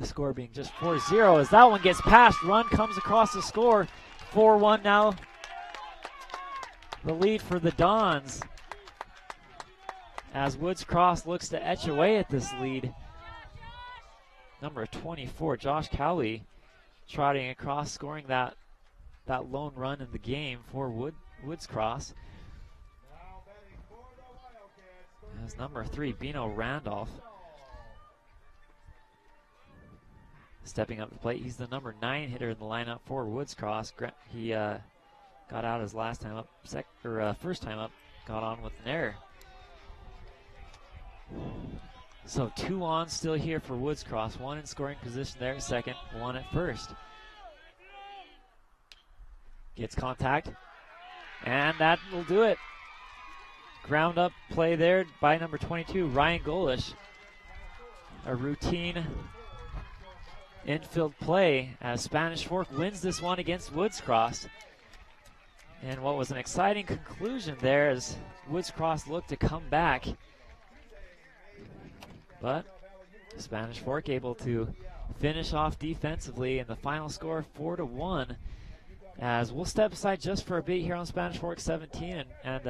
score being just 4-0. As that one gets passed, run comes across the score. 4-1 now. The lead for the Dons. As Woods Cross looks to etch away at this lead. Number 24, Josh Cowley, trotting across, scoring that lone run in the game for Woods Cross. As number 3, Bino Randolph, stepping up the plate. He's the number 9 hitter in the lineup for Woods Cross. He got out his last time up, first time up, got on with an error. So 2 on still here for Woods Cross. 1 in scoring position there at second, 1 at first. Gets contact, and that will do it. Ground up play there by number 22, Ryan Golish. A routine infield play as Spanish Fork wins this one against Woods Cross. And what was an exciting conclusion there as Woods Cross looked to come back. But Spanish Fork able to finish off defensively, and the final score 4-1. As we'll step aside just for a bit here on Spanish Fork 17 and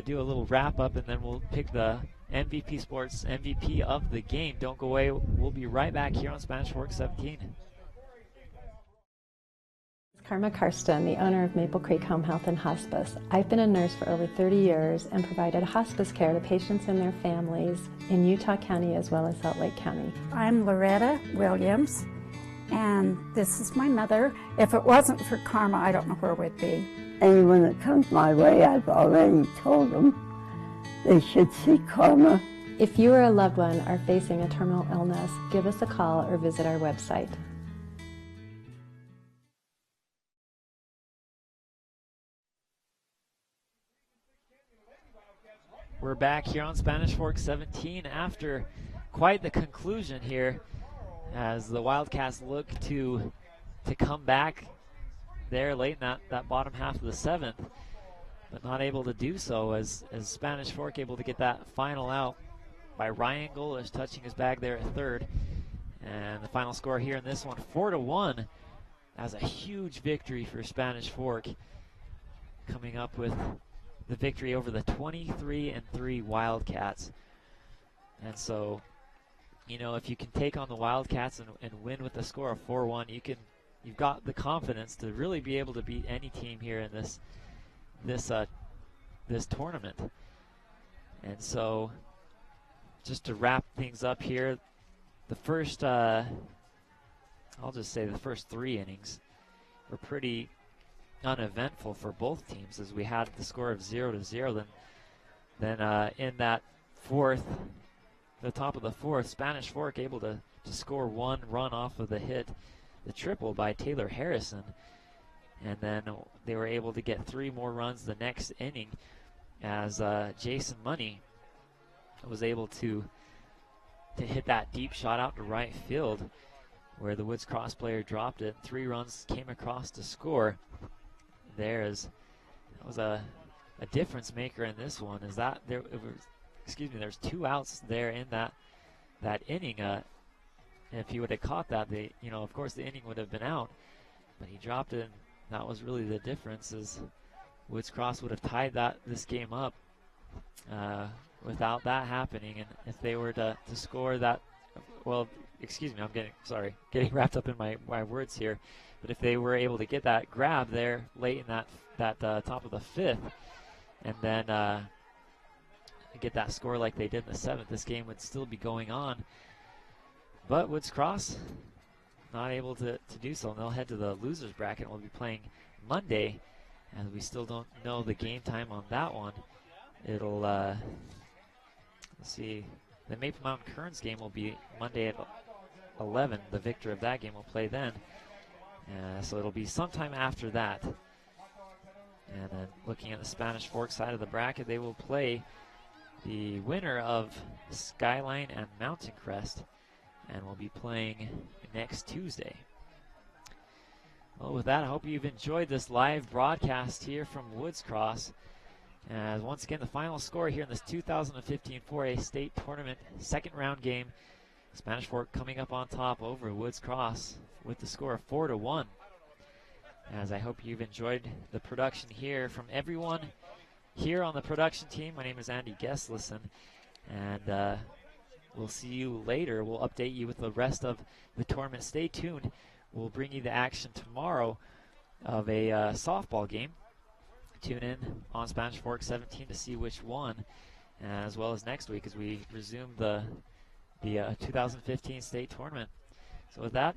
do a little wrap up, and then we'll pick the MVP Sports MVP of the game. Don't go away. We'll be right back here on Spanish Fork 17. Karma Karsten, the owner of Maple Creek Home Health and Hospice. I've been a nurse for over 30 years and provided hospice care to patients and their families in Utah County as well as Salt Lake County. I'm Loretta Williams, and this is my mother. If it wasn't for Karma, I don't know where we'd be. Anyone that comes my way, I've already told them they should see Karma. If you or a loved one are facing a terminal illness, give us a call or visit our website. We're back here on Spanish Fork 17 after quite the conclusion here as the Wildcats look to come back there late in that bottom half of the 7th, but not able to do so as Spanish Fork able to get that final out by Ryan Golish touching his bag there at third. And the final score here in this one, 4-1, as a huge victory for Spanish Fork, coming up with the victory over the 23-3 Wildcats. And so, you know, if you can take on the Wildcats and win with a score of 4-1, you've got the confidence to really be able to beat any team here in this tournament. And so, just to wrap things up here, the first, I'll just say the first 3 innings were pretty uneventful for both teams as we had the score of 0-0. Then in that fourth, the top of the fourth, Spanish Fork able to score 1 run off of the triple by Taylor Harrison. And then they were able to get 3 more runs the next inning as Jason Money was able to hit that deep shot out to right field where the Woods Cross player dropped it. 3 runs came across to score. That was a difference maker in this one. Is that there's 2 outs there in that inning. If he would have caught that, of course the inning would have been out. But he dropped it, and that was really the difference. Is Woods Cross would have tied this game up without that happening, and if they were to score that, well, excuse me, I'm getting wrapped up in my words here. But if they were able to get that grab there late in that top of the 5th, and then get that score like they did in the 7th, this game would still be going on. But Woods Cross not able to do so. And they'll head to the losers bracket. We'll be playing Monday, and we still don't know the game time on that one. It'll, let's see, the Maple Mountain Kearns game will be Monday at 11. The victor of that game will play then. So it'll be sometime after that. And then looking at the Spanish Fork side of the bracket, they will play the winner of Skyline and Mountain Crest, and we'll be playing next Tuesday. Well, with that, I hope you've enjoyed this live broadcast here from Woods Cross. As once again, the final score here in this 2015 4A state tournament second round game, Spanish Fork coming up on top over Woods Cross with the score of 4-1. As I hope you've enjoyed the production here from everyone here on the production team. My name is Andy Gesslison, and we'll see you later. We'll update you with the rest of the tournament. Stay tuned. We'll bring you the action tomorrow of a softball game. Tune in on Spanish Fork 17 to see which one, as well as next week as we resume the 2015 state tournament. So with that,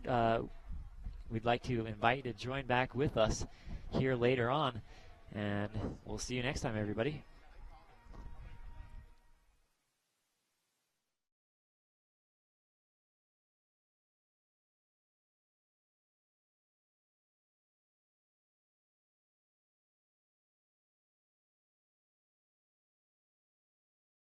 we'd like to invite you to join back with us here later on, and we'll see you next time, everybody.